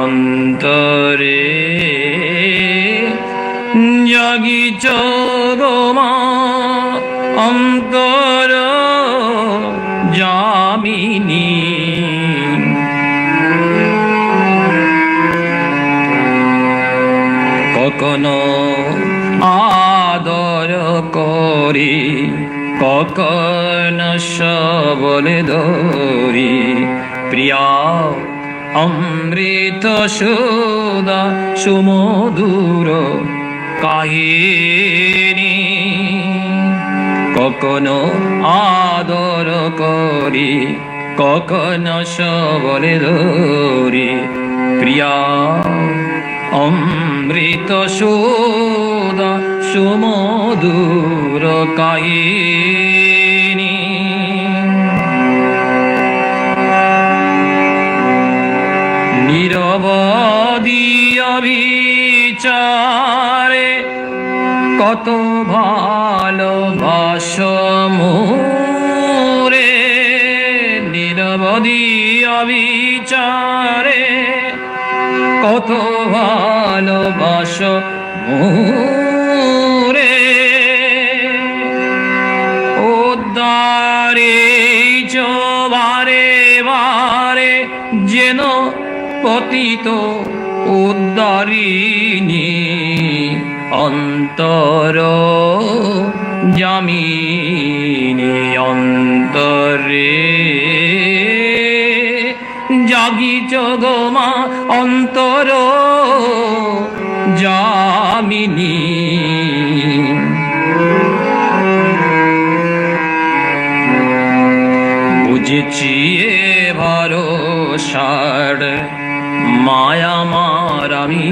অন্তরে জাগিছ গো মা অন্তর জামিনী কখনো আদর করি কখনো সবল ধরি প্রিয়া অমৃত সুধা সুমধুর কাহিনী কখনো আদর করি কখনো সবল ধরি প্রিয়া অমৃত সুধা সুমধুর কাহিনী নিরবধি অবিচারে কত ভালোবাসো মোরে নিরবধি অবিচারে কত ভালোবাসো মোরে উদ্ধারে বারে বারে যেন পতিত উদ্ধারিণী অন্তর জামিনী অন্তরে জাগিছ গো মা অন্তর জামিনী বুঝেছি এ ভরসার মায়া মার আমি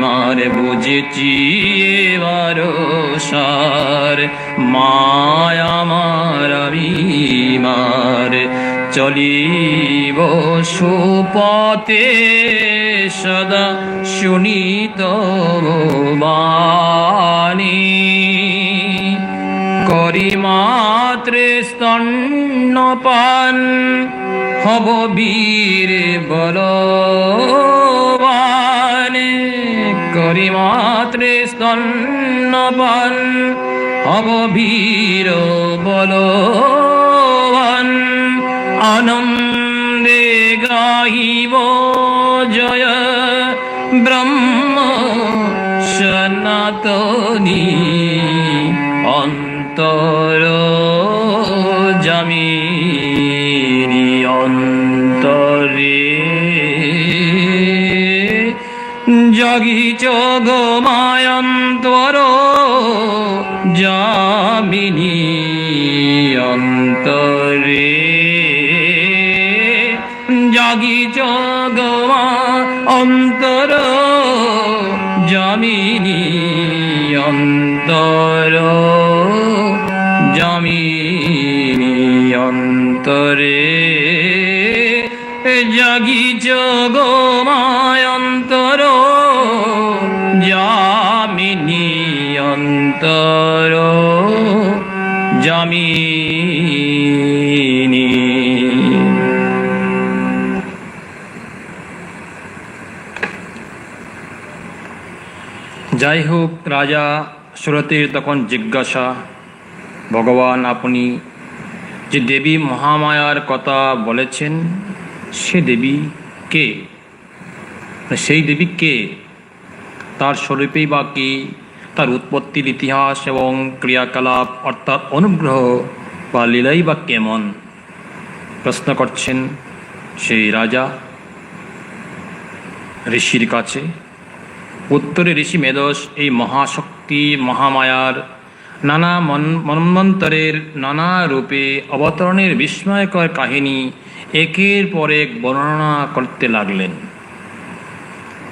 মার বুঝেছি এ ভরসার মায়া মার আমি মার চলিব সুপথে সদা শুনিত বাণী করি মাত্রে স্তন্যপান হব বীর বলবান করি মাত্রে স্তন্যপান হব বীর বলবান আনন্দে গাহিব জয় ব্রহ্ম সনাতনী অন্তর জামিনী অন্তরে জাগিছ গো মায়ন্তর জামিনী অন্তরে জাগিছ গোমা অন্তর জামিনী অন্তর জামিনী অন্তরে জাগিছ গোমায় অন্তর জামিনী অন্তর জামিনী। যাই হোক, রাজা সুরতের তখন জিজ্ঞাসা, ভগবান আপনি যে দেবী মহামায়ার কথা বলেছেন সে দেবী কে? সেই দেবী কে? তার স্বরূপেই বা কি? তার উৎপত্তির ইতিহাস এবং ক্রিয়াকলাপ অর্থাৎ অনুগ্রহ বা লীলাই বা কেমন? প্রশ্ন করছেন সেই রাজা ঋষির কাছে। উত্তরে ঋষি মেধস এই মহাশক্তি মহামায়ার নানা মন্বন্তরের নানা রূপে অবতরণের বিস্ময়কর কাহিনী একের পর এক বর্ণনা করতে লাগলেন।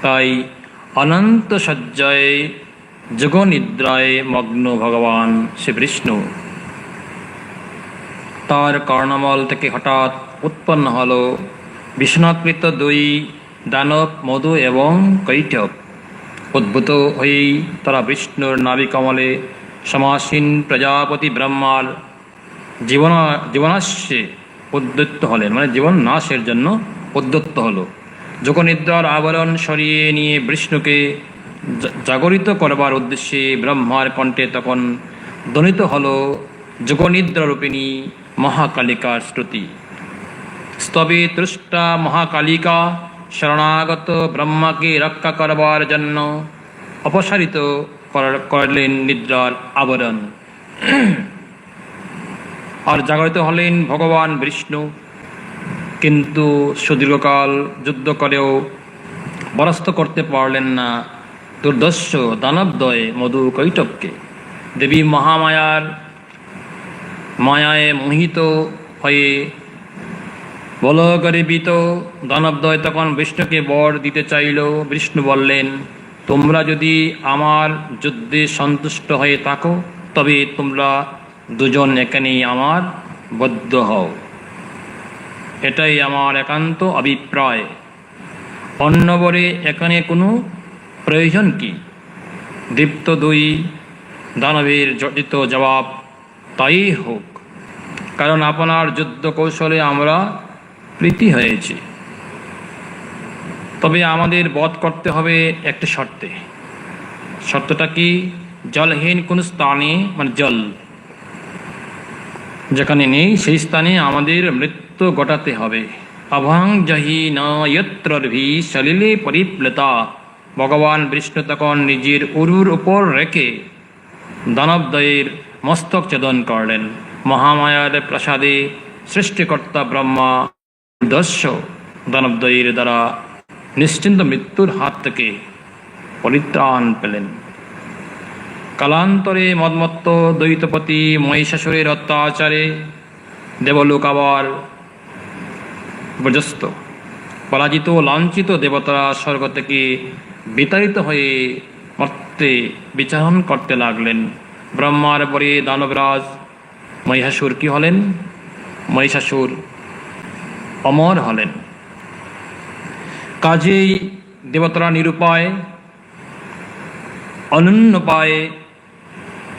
তাই অনন্ত শয্যায় যোগনিদ্রায় মগ্ন ভগবান শ্রী বিষ্ণু, তার কর্ণমল থেকে হঠাৎ উৎপন্ন হল বিষণাকৃত দুই দানব মধু এবং কৈটব। উদ্ভূত হয়েই তারা বিষ্ণুর নাভিকমলে সমাসীন প্রজাপতি ব্রহ্মার জীবনাস্যে উদ্যুক্ত হলেন, মানে জীবন নাশের জন্য উদ্যুক্ত হলো। যোগনিদ্রার আবরণ সরিয়ে নিয়ে বিষ্ণুকে জাগরিত করবার উদ্দেশ্যে ব্রহ্মার কণ্ঠে তখন ধ্বনিত হল যোগনিদ্রারূপিণী মহাকালিকার শ্রুতি। স্তবে তৃষ্টা মহাকালিকা শরণাগত ব্রহ্মাকে রক্ষা করবার জন্য অপসারিত করলেন নিদ্রার আবরণ। আর জাগরিত হলেন ভগবান বিষ্ণু। কিন্তু সুদীর্ঘকাল যুদ্ধ করেও পরাস্ত করতে পারলেন না দুর্দর্শ দানবদ্বয় মধু কৈটবকে। দেবী মহামায়ার মায়ায় মোহিত হয়ে বলগর্বিত দানবদ্বয় তখন বিষ্ণুকে বর দিতে চাইল। বিষ্ণু বললেন, তোমরা যদি আমার যুদ্ধে সন্তুষ্ট হয়ে থাকো তবে তোমরা দুজন এখানেই আমার বদ্ধ হও, এটাই আমার একান্ত অভিপ্রায়। অন্য বরে এখানে কোনো প্রয়োজন কি? দীপ্ত দুই দানবের জটিত জবাব, তাই হোক, কারণ আপনার যুদ্ধ কৌশলে আমরা প্রীতি হয়েছি। তবে আমাদের বধ করতে হবে একটি শর্তে। শর্তটা কি? জলহীন কোন স্থানে, মানে জল যেখানে নেই সেই স্থানে আমাদের মৃত্যু ঘটাতে হবে। অভাং জহি নয়ত্রভি সলিলে পরিপ্লতা। ভগবান বিষ্ণু তখন নিজের উরুর উপর রেখে দানবদ্বয়ের মস্তক ছেদন করলেন। মহামায়ার প্রসাদে সৃষ্টিকর্তা ব্রহ্মা দস্য দানবদ্বয়ের দ্বারা নিশ্চিন্ত মৃত্যুর হাত থেকে পরিত্রাণ পেলেন। কালান্তরে মদমত্ত দ্বৈতপতি মহিষাসুরের অত্যাচারে দেবলোক আবার বিপর্যস্ত। পরাজিত লাঞ্ছিত দেবতারা স্বর্গ থেকে বিতাড়িত হয়ে মর্তে বিচরণ করতে লাগলেন। ব্রহ্মার পরে দানবরাজ মহিষাসুর কি হলেন? মহিষাসুর অমর হলেন। কাজেই দেবতারা নিরুপায় অনন্যপায়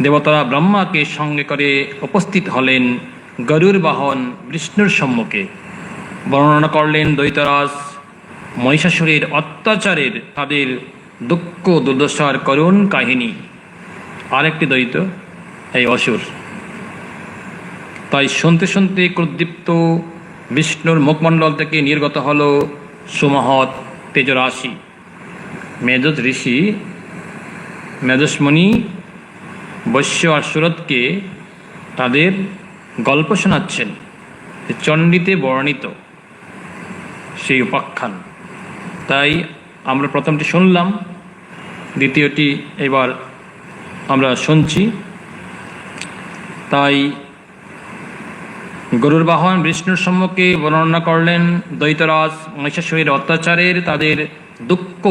দেবতারা ব্রহ্মাকে সঙ্গে করে উপস্থিত হলেন গরুর বাহন বিষ্ণুর সম্মুখে। বর্ণনা করলেন দৈতরাজ মহিষাসুরের অত্যাচারের, তাদের দুঃখ দুর্দশার করুণ কাহিনী। আরেকটি দৈত্য এই অসুর। তাই শুনতে শুনতে ক্রোধদীপ্ত বিষ্ণুর মুখমণ্ডল থেকে নির্গত হল সুমহৎ তেজরাশি। মেধস ঋষি মেধসমণি বৈশ্য আর সুরতকে তাদের গল্প শোনাচ্ছেন, চণ্ডীতে বর্ণিত সেই উপাখ্যান। তাই আমরা প্রথমটি শুনলাম, দ্বিতীয়টি এবার আমরা শুনছি। তাই গরুর বাহন বিষ্ণুর সম্মুখে বর্ণনা করলেন দৈত্যরাজ মহিষাসুরের অত্যাচারের, তাদের দুঃখ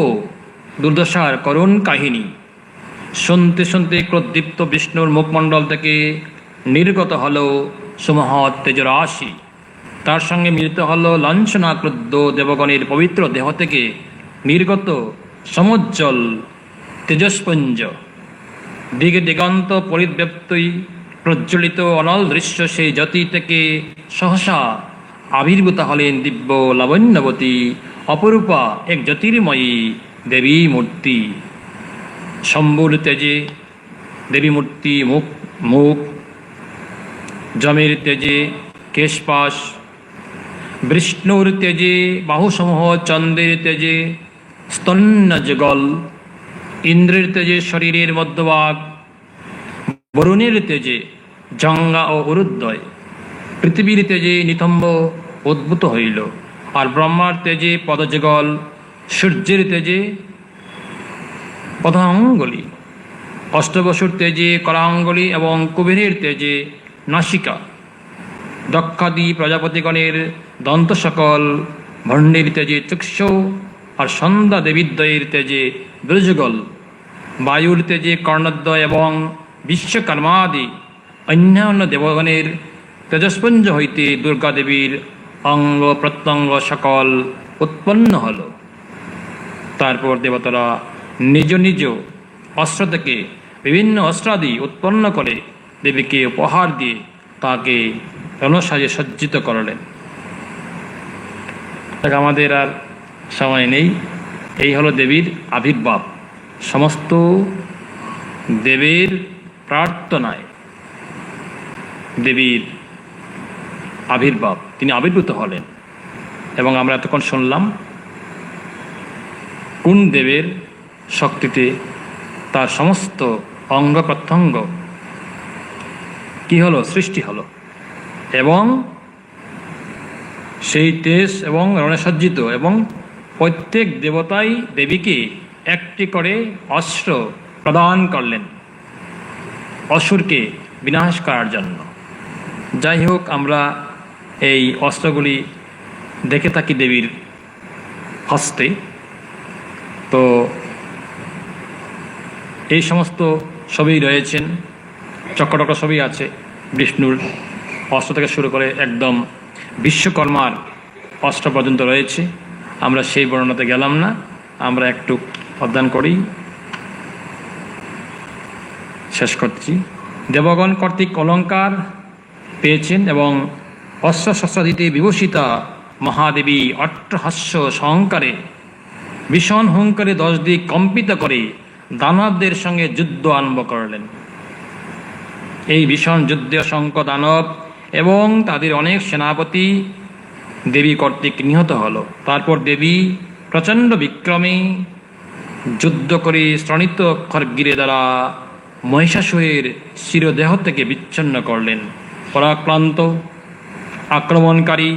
দুর্দশার করুণ কাহিনী। শুনতে শুনতে ক্রোধদীপ্ত বিষ্ণুর মুখমণ্ডল থেকে নির্গত হল সুমহৎ তেজরাশি। তার সঙ্গে মিলিত হল লাঞ্ছনা ক্রুদ্ধ দেবগণের পবিত্র দেহ থেকে নির্গত সমুজ্জ্বল তেজস্পুঞ্জ। দিগে দিগন্ত পরিব্যাপ্তই প্রজ্বলিত অনল দৃশ্য সেই জ্যোতি থেকে সহসা আবির্ভূত হলেন দিব্য লাবণ্যবতী অপরূপা এক জ্যোতির্ময়ী দেবী মূর্তি। শম্ভুর তেজে দেবী মূর্তি মুখ মুখ, যমের তেজে কেশপাশ, বিষ্ণুর তেজে বাহুসমূহ, চন্দ্রের তেজে স্তন্যযুগল, ইন্দ্রের তেজে শরীরের মধ্যভাগ, বরুণের তেজে জঙ্গা ও উরুদ্বয়, পৃথিবীর তেজে নিতম্ব উদ্ভূত হইল, আর ব্রহ্মার তেজে পদযুগল, সূর্যের তেজে পদাঙ্গুলি, অষ্টবসুর তেজে করাঙ্গুলি এবং কুবেরের তেজে নাসিকা, দক্ষাদি প্রজাপতিগণের দন্ত সকল, ভণ্ডের তেজে চক্ষু, আর সন্ধ্যা দেবীদ্বয়ের তেজে দুর্যুগল, বায়ুর তেজে কর্ণদ্বয় এবং বিশ্বকর্মাদি অন্যান্য দেবগণের তেজস্পুঞ্জ হইতে দুর্গা দেবীর অঙ্গ প্রত্যঙ্গ সকল উৎপন্ন হল। তারপর দেবতারা নিজ নিজ অস্ত্র থেকে বিভিন্ন অস্ত্রাদি উৎপন্ন করে দেবীকে উপহার দিয়ে তাকে রণসাজে সজ্জিত করলেন। আমাদের আর সময় নেই। এই হলো দেবীর আবির্ভাব। সমস্ত দেবের প্রার্থনায় দেবীর আবির্ভাব, তিনি আবির্ভূত হলেন। এবং আমরা এতক্ষণ শুনলাম কোন দেবের শক্তিতে তার সমস্ত অঙ্গ প্রত্যঙ্গ কি হলো, সৃষ্টি হলো, এবং সেই তেজ এবং রণসজ্জিত, এবং প্রত্যেক দেবতাই দেবীকে একটি করে অস্ত্র প্রদান করলেন অসুরকে বিনাশ করার জন্য। যাই হোক, আমরা এই অস্ত্রগুলি দেখে থাকি দেবীর হস্তে। তো এই সমস্ত ছবি রয়েছেন, চক্রটক্র ছবি আছে বিষ্ণুর অস্ত্র থেকে শুরু করে একদম বিশ্বকর্মার অস্ত্র পর্যন্ত রয়েছে। আমরা সেই বর্ণনাতে গেলাম না, আমরা একটু অধ্যয়ন করেই শেষ করছি। দেবগণ কর্তৃক অলঙ্কার পেয়েছেন এবং অস্ত্রশস্ত্রাদিতে বিভূষিতা মহাদেবী অট্টহাস্য সহঙ্কারে ভীষণ হুঙ্কারে 10 দিক কম্পিত করে দানবদের সঙ্গে যুদ্ধ আরম্ভ করলেন। এই ভীষণ যুদ্ধে অসংখ্য দানব এবং তাদের অনেক সেনাপতি দেবী কর্তৃক নিহত হল। তারপর দেবী প্রচণ্ড বিক্রমে যুদ্ধ করে শ্রণিত খড়গিরে দ্বারা মহিষাসুরের শিরদেহ থেকে বিচ্ছিন্ন করলেন। পরাক্রান্ত আক্রমণকারী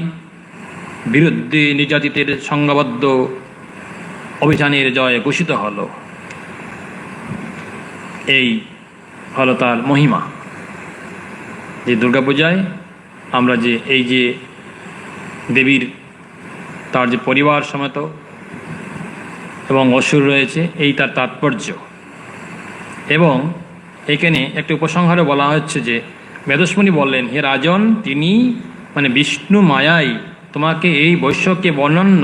বিরুদ্ধে নির্যাতিতের সংঘবদ্ধ অভিযানের জয় ঘোষিত হল। এই হলো তার মহিমা। যে দুর্গাপূজায় আমরা যে এই যে দেবীর তার যে পরিবার সমেত এবং অসুর রয়েছে, এই তার তাৎপর্য। এবং এখানে একটি উপসংহারে বলা হচ্ছে যে বেদস্মুনি বললেন, হে রাজন, তিনি মানে বিষ্ণু মায়াই তোমাকে এই বৈশ্যকে বর্ণন্য,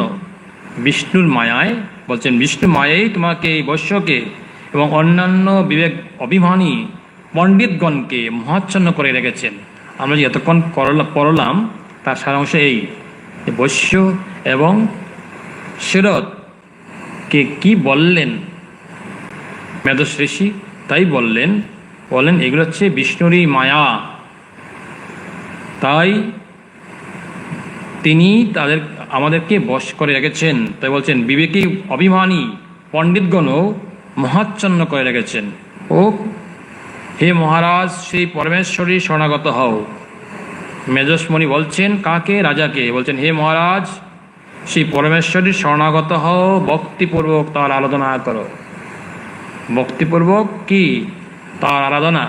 বিষ্ণুর মায়ায় বলছেন, বিষ্ণু মায়াই তোমাকে এই বৈশ্যকে এবং অন্যান্য বিবেক অভিমানী পণ্ডিতগণকে মহাচ্ছন্ন করে রেখেছেন। আমরা যে এতক্ষণ পড়লাম তার সারাংশ এই যে বৈশ্য এবং শিরদকে কি বললেন মেধস ঋষি, তাই বললেন এগুলো হচ্ছে বিষ্ণুরই মায়া। তাই তিনি আমাদেরকে বশ করে রেখেছেন। তাই বলছেন বিবেকী অভিমানী পণ্ডিতগণও মহাচ্ছন্ন করে রেখেছেন। ও হে মহারাজ, সেই পরমেশ্বরী শরণাগত হও। মেজসমণি বলছেন কাকে? রাজাকে। বলছেন, হে মহারাজ, সেই পরমেশ্বরী শরণাগত হও, ভক্তিপূর্বক তার আরাধনা করো। ভক্তিপূর্বক কি? তার আরাধনা।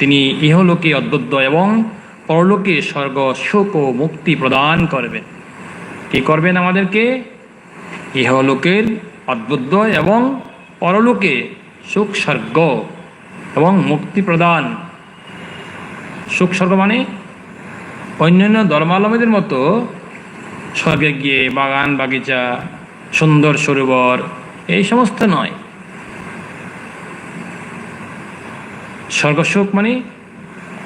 তিনি ইহলোকে অদ্বৈত এবং পরলোকে স্বর্গ সুখ ও মুক্তি প্রদান করবেন। কি করবেন? আমাদেরকে ইহলোকের অদ্বৈত এবং পরলোকে সুখ স্বর্গ এবং মুক্তি প্রদান। সুখ স্বর্গ মানে অন্যান্য ধর্মাবলম্বীদের মতো স্বর্গে গিয়ে বাগান বাগিচা সুন্দর সরোবর এই সমস্ত নয়। স্বর্গসুখ মানে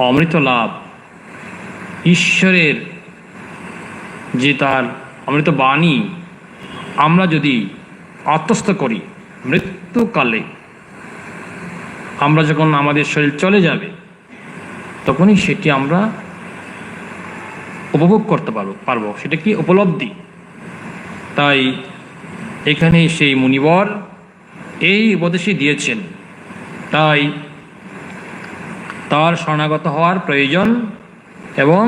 অমৃত লাভ, ঈশ্বরের যে তার অমৃত বাণী আমরা যদি আত্মস্থ করি, মৃত্যুকালে আমরা যখন আমাদের শরীর চলে যাবে তখনই সেটি আমরা উপভোগ করতে পারবো। সেটা কি? উপলব্ধি। তাই এখানে সেই মুনিবর এই উপদেশই দিয়েছেন। তাই তার শরণাগত হওয়ার প্রয়োজন এবং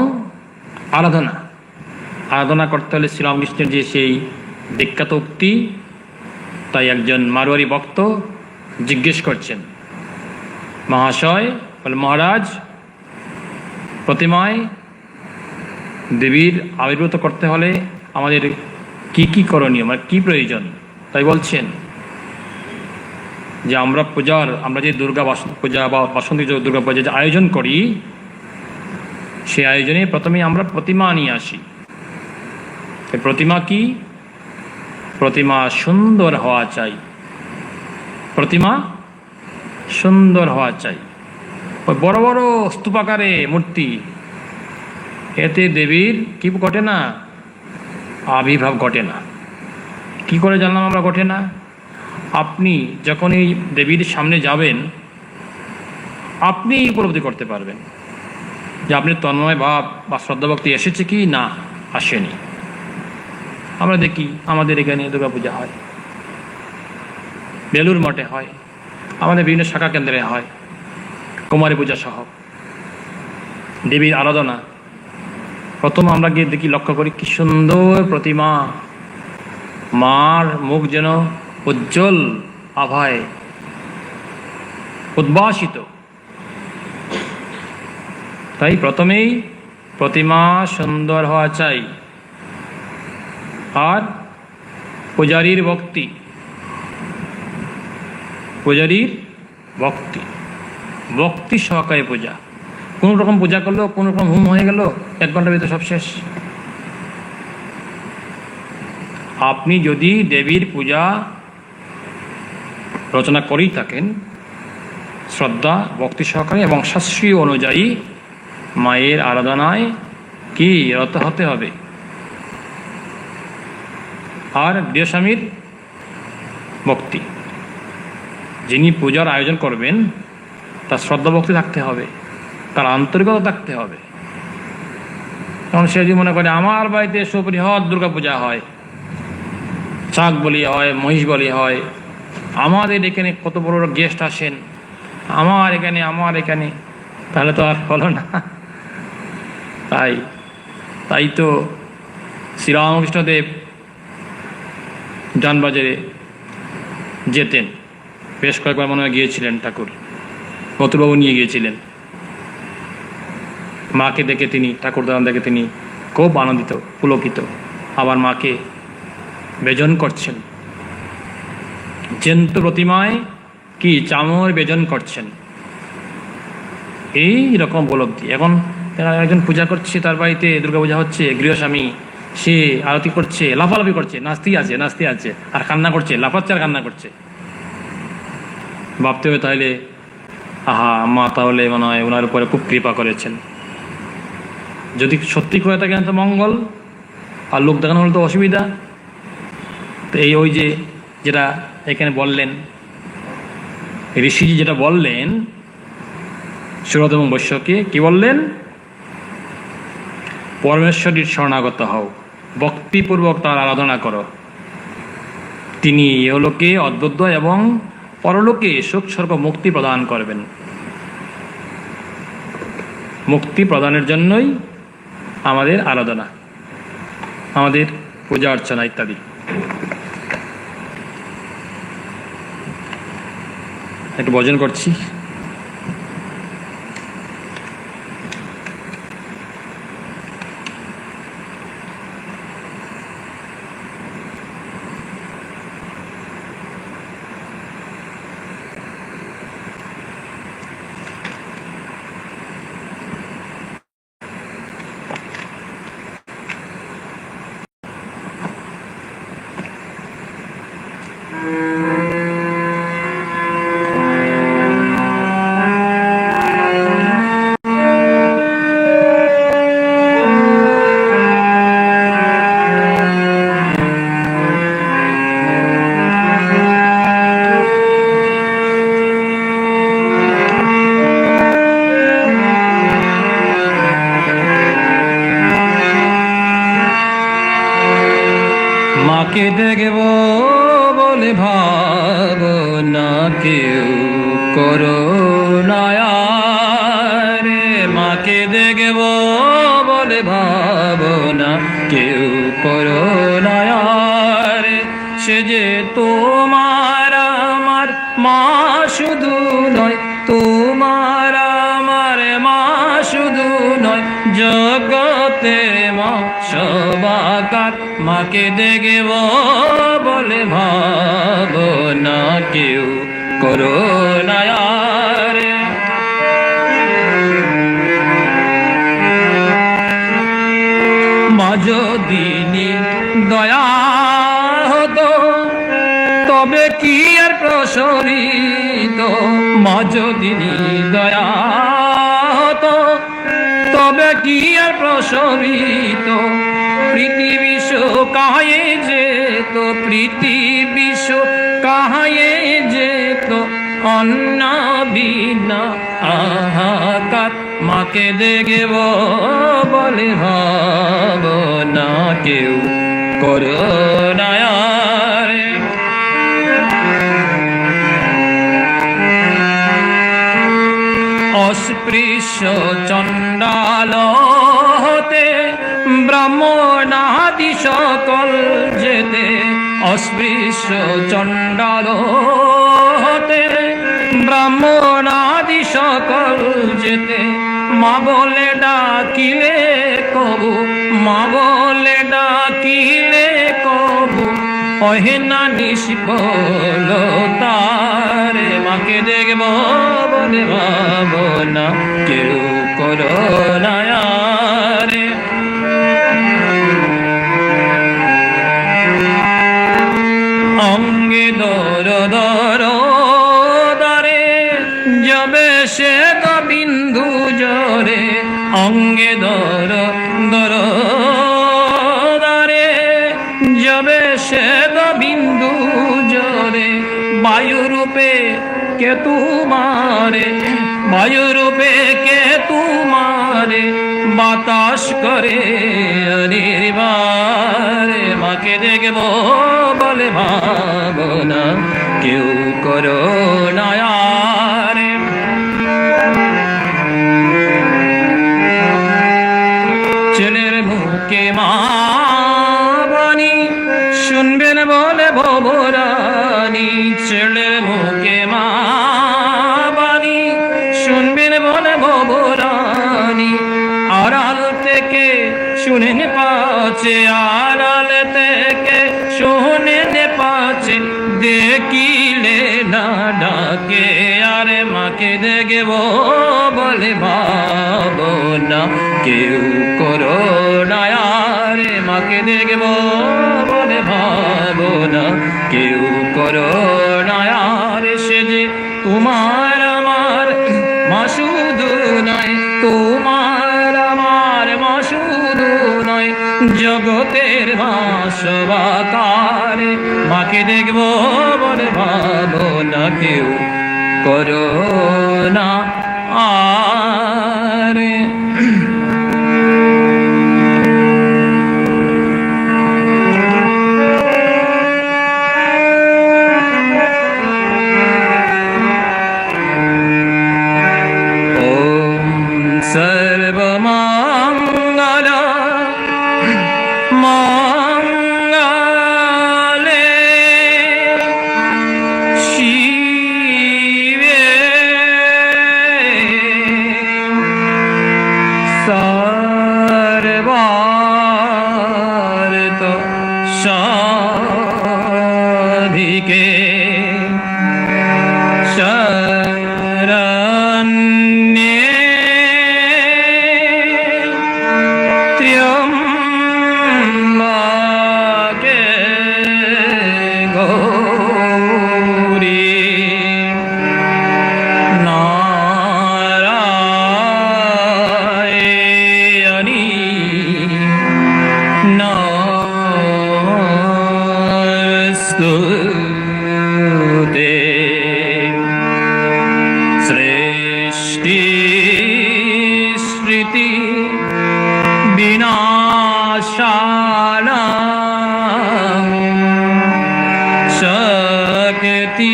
আরাধনা করতে হলে শ্রীরামকৃষ্ণের যে সেই বিখ্যাত উক্তি, তাই একজন মারোয়ারি ভক্ত জিজ্ঞেস করছেন, মহাশয় বলে, মহারাজ, প্রতিমায় দেবীর আবির্ভূত করতে হলে আমাদের কি কি করণীয়, মানে কি প্রয়োজন? তাই বলছেন যে আমরা যে দুর্গা পূজা বা বাসন্তী দুর্গা পূজা যে আয়োজন করি, সেই আয়োজনে প্রথমে আমরা প্রতিমা নিয়ে আসি। প্রতিমা কি? প্রতিমা সুন্দর হওয়া চাই। প্রতিমা সুন্দর হওয়া চাই। ওই বড় বড় স্তূপাকারে মূর্তি, এতে দেবীর কি ঘটে না? আবির্ভাব ঘটে না। কি করে জানলাম আমরা ঘটে না? আপনি যখন এই দেবীর সামনে যাবেন, আপনি উপলব্ধি করতে পারবেন যে আপনি তন্ময় ভাব বা শ্রদ্ধাভক্তি এসেছে কি না আসেনি। আমরা দেখি আমাদের এখানে দুর্গাপূজা হয়, বেলুর মঠে হয়, আমাদের বিভিন্ন শাখা কেন্দ্রে হয়, কুমারী পূজা সহ দেবীর আরাধনা। প্রথম আমরা গিয়ে দেখি, লক্ষ্য করি কি সুন্দর প্রতিমা, মার মুখ যেন উজ্জ্বল আভায় উদ্ভাসিত। তাই প্রথমেই প্রতিমা সুন্দর হওয়া চাই। আর পূজারীর ভক্তি, ভক্তি সহকারে পূজা। কোন রকম পূজা করলো, কোন রকম হুম হয়ে গেল, 1 ঘন্টার ভিতরে সব শেষ। আপনি যদি দেবীর পূজা রচনা করেই থাকেন, শ্রদ্ধা ভক্তি সহকারে এবং শাস্ত্রীয় অনুযায়ী মায়ের আরাধনায় কি রত হতে হবে। আর গৃহস্বামীর ভক্তি, যিনি পূজার আয়োজন করবেন তার শ্রদ্ধা ভক্তি থাকতে হবে, তার আন্তরিকতা থাকতে হবে। কারণ সে যদি মনে করে আমার বাড়িতে সুবৃহৎ দুর্গা পূজা হয়, চাক বলি হয়, মহিষ বলি হয়, আমাদের এখানে কত বড় বড় গেস্ট আসেন, আমার এখানে, তাহলে তো আর হলো না। তাই তো শ্রীরামকৃষ্ণদেব যানবাজারে যেতেন, বেশ কয়েকবার মনে হয় গিয়েছিলেন, ঠাকুর মথুরবাবু নিয়ে গিয়েছিলেন। মাকে দেখে তিনি, ঠাকুরদান দেখে তিনি খুব আনন্দিত, পুলকিত। আবার মাকে বেজন করছেন, জ্যান্ত প্রতিমায় কি চামর বেজন করছেন, এই রকম উপলব্ধি। এখন একজন পূজা করছে, তার বাড়িতে দুর্গা পূজা হচ্ছে, গৃহস্বামী সে আরতি করছে, লাফালাফি করছে, নাচতে আছে আর কান্না করছে, লাফাচ্ছে আর কান্না করছে। ভাবতে হবে তাহলে, আহা, মা তাহলে মনে হয় ওনার উপরে খুব কৃপা করেছেন। যদি সত্যি করে থাকেন তো মঙ্গল, আর লোক দেখানো হলে তো অসুবিধা। তো ওই যেটা এখানে বললেন ঋষিজি, যেটা বললেন সুরত এবং বৈশ্যকে, কি বললেন? পরমেশ্বরীর শরণাগত হও, ভক্তিপূর্বক তার আরাধনা করো। তিনি ইহলোকে অদ্বৈত এবং পরলোকে সুখ স্বর্গ মুক্তি প্রদান করবেন। মুক্তি প্রদানের জন্যই আমাদের আরাধনা, আমাদের পূজা অর্চনা ইত্যাদি। একটু ভজন করছি। মাকে দেখব বলে ভাবনা কেউ করুণায়ারে, মাকে দেখব বলে ভাবনা কেউ করুণায়ারে, সে যে তোমার আমার মা শুধু নয়, তোমার আমার মা শুধু নয়, জগতের মা সবাকার। মাকে দেখব বলে ভাবনা কেউ করুণায়ারে। মা যদি দয়া হতো তবে কি আর প্রসরিত, মা যদি দয়া হতো তবে কি আর প্রসরিত, পৃথিবী কাহায়ে যেত, পৃথিবী কাহায়ে যেত, অন্ন বিনা আহাকার। মাকে দেখব বলে ভাবনা কেউ করুণায়ারে। অস্পৃশ্য চণ্ডাল হতে ব্রাহ্মণাদি সকল যেতে, অস্পৃশ্য চণ্ডাল হতে ব্রাহ্মণাদি সকল যেতে, মা বলে ডাকিলে কবু, মা বলে ডাকিলে কবু, অহেনা নিষ্ফলতারে। মাকে দেখব বলে ভাবনা কেউ করুণায়ারে। অঙ্গে দর দর দারে যাবে সে বিন্দু জরে, অঙ্গে দর দর দারে যাবে সে বিন্দু জরে, বায়ুরূপে কে তুমারে, বায়ুরূপে কে তুমারে, বাতাস করে অনির্বারে। মাকে দেখব বলে ভাবনা কেউ করুণায়ারে। ছেলের মুখে মা বাণী শুনবেন বলে ভবরানী, ছেলের মুখে মা বাণী শুনবেন বলে ভবরানী, আড়াল থেকে শুনেন পাচ্ছে, আড়াল থেকে শুনেন পাচ্ছে, দেখিলে না ডাকে আরে। মাকে দেখব বলে ভাবনা কেউ করুণায়ারে, মাকে দেখব বলে ভাবনা কেউ করুণায়ারে। সে যে তোমার আমার মা শুধু নয়, তোমার আমার মা শুধু নয়, জগতের মা সবাকারে। মাকে দেখব বলে ভাবনা কেউ করুণায়ারে। সর্বমঙ্গল মঙ্গলে শিবে সর্বার্থ সাধিকে শরণ্যে नमस्ते सृष्टि स्मृति विनाशाना शक्ति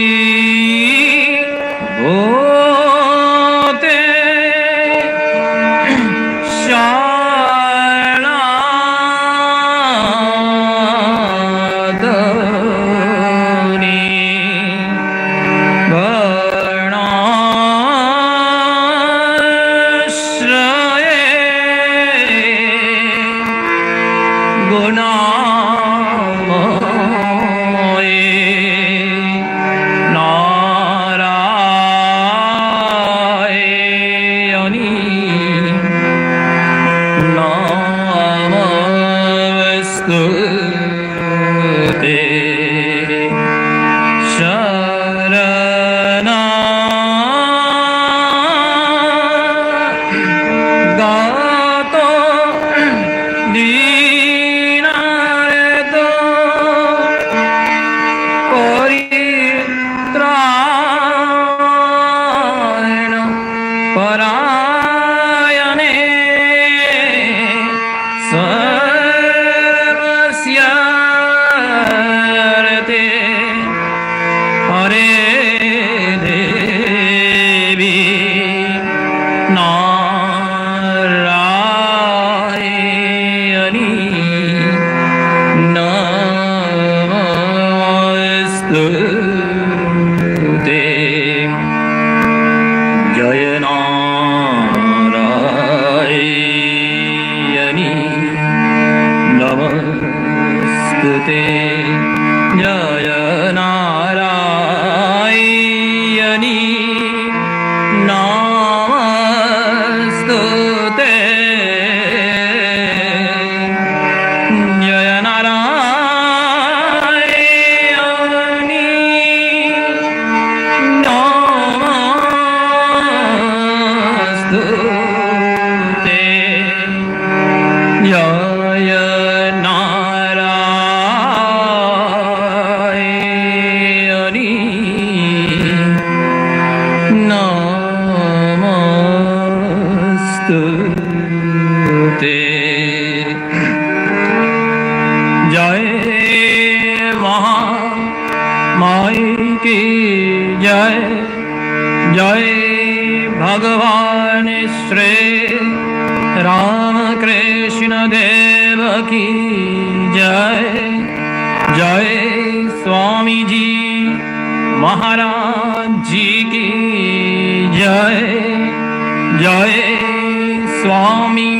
जय नारायणी नमस्तुते जय नारायणी नमस्तुते जय जय महामाई की जय जय भगवान श्री रामकृष्ण देव की जय जय स्वामी जी महाराज जी की जय जय स्वामी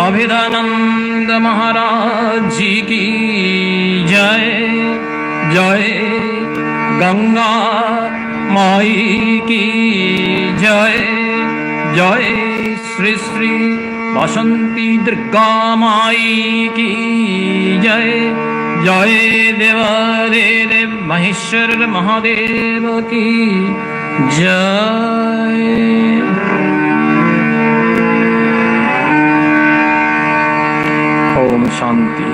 अभिदानंद महाराज जी की जय जय गंगा माई की जय जय श्री श्री बसंती दुर्गा माई की जय जय देवादेव महेश्वर महादेव की जय। ओम शांति।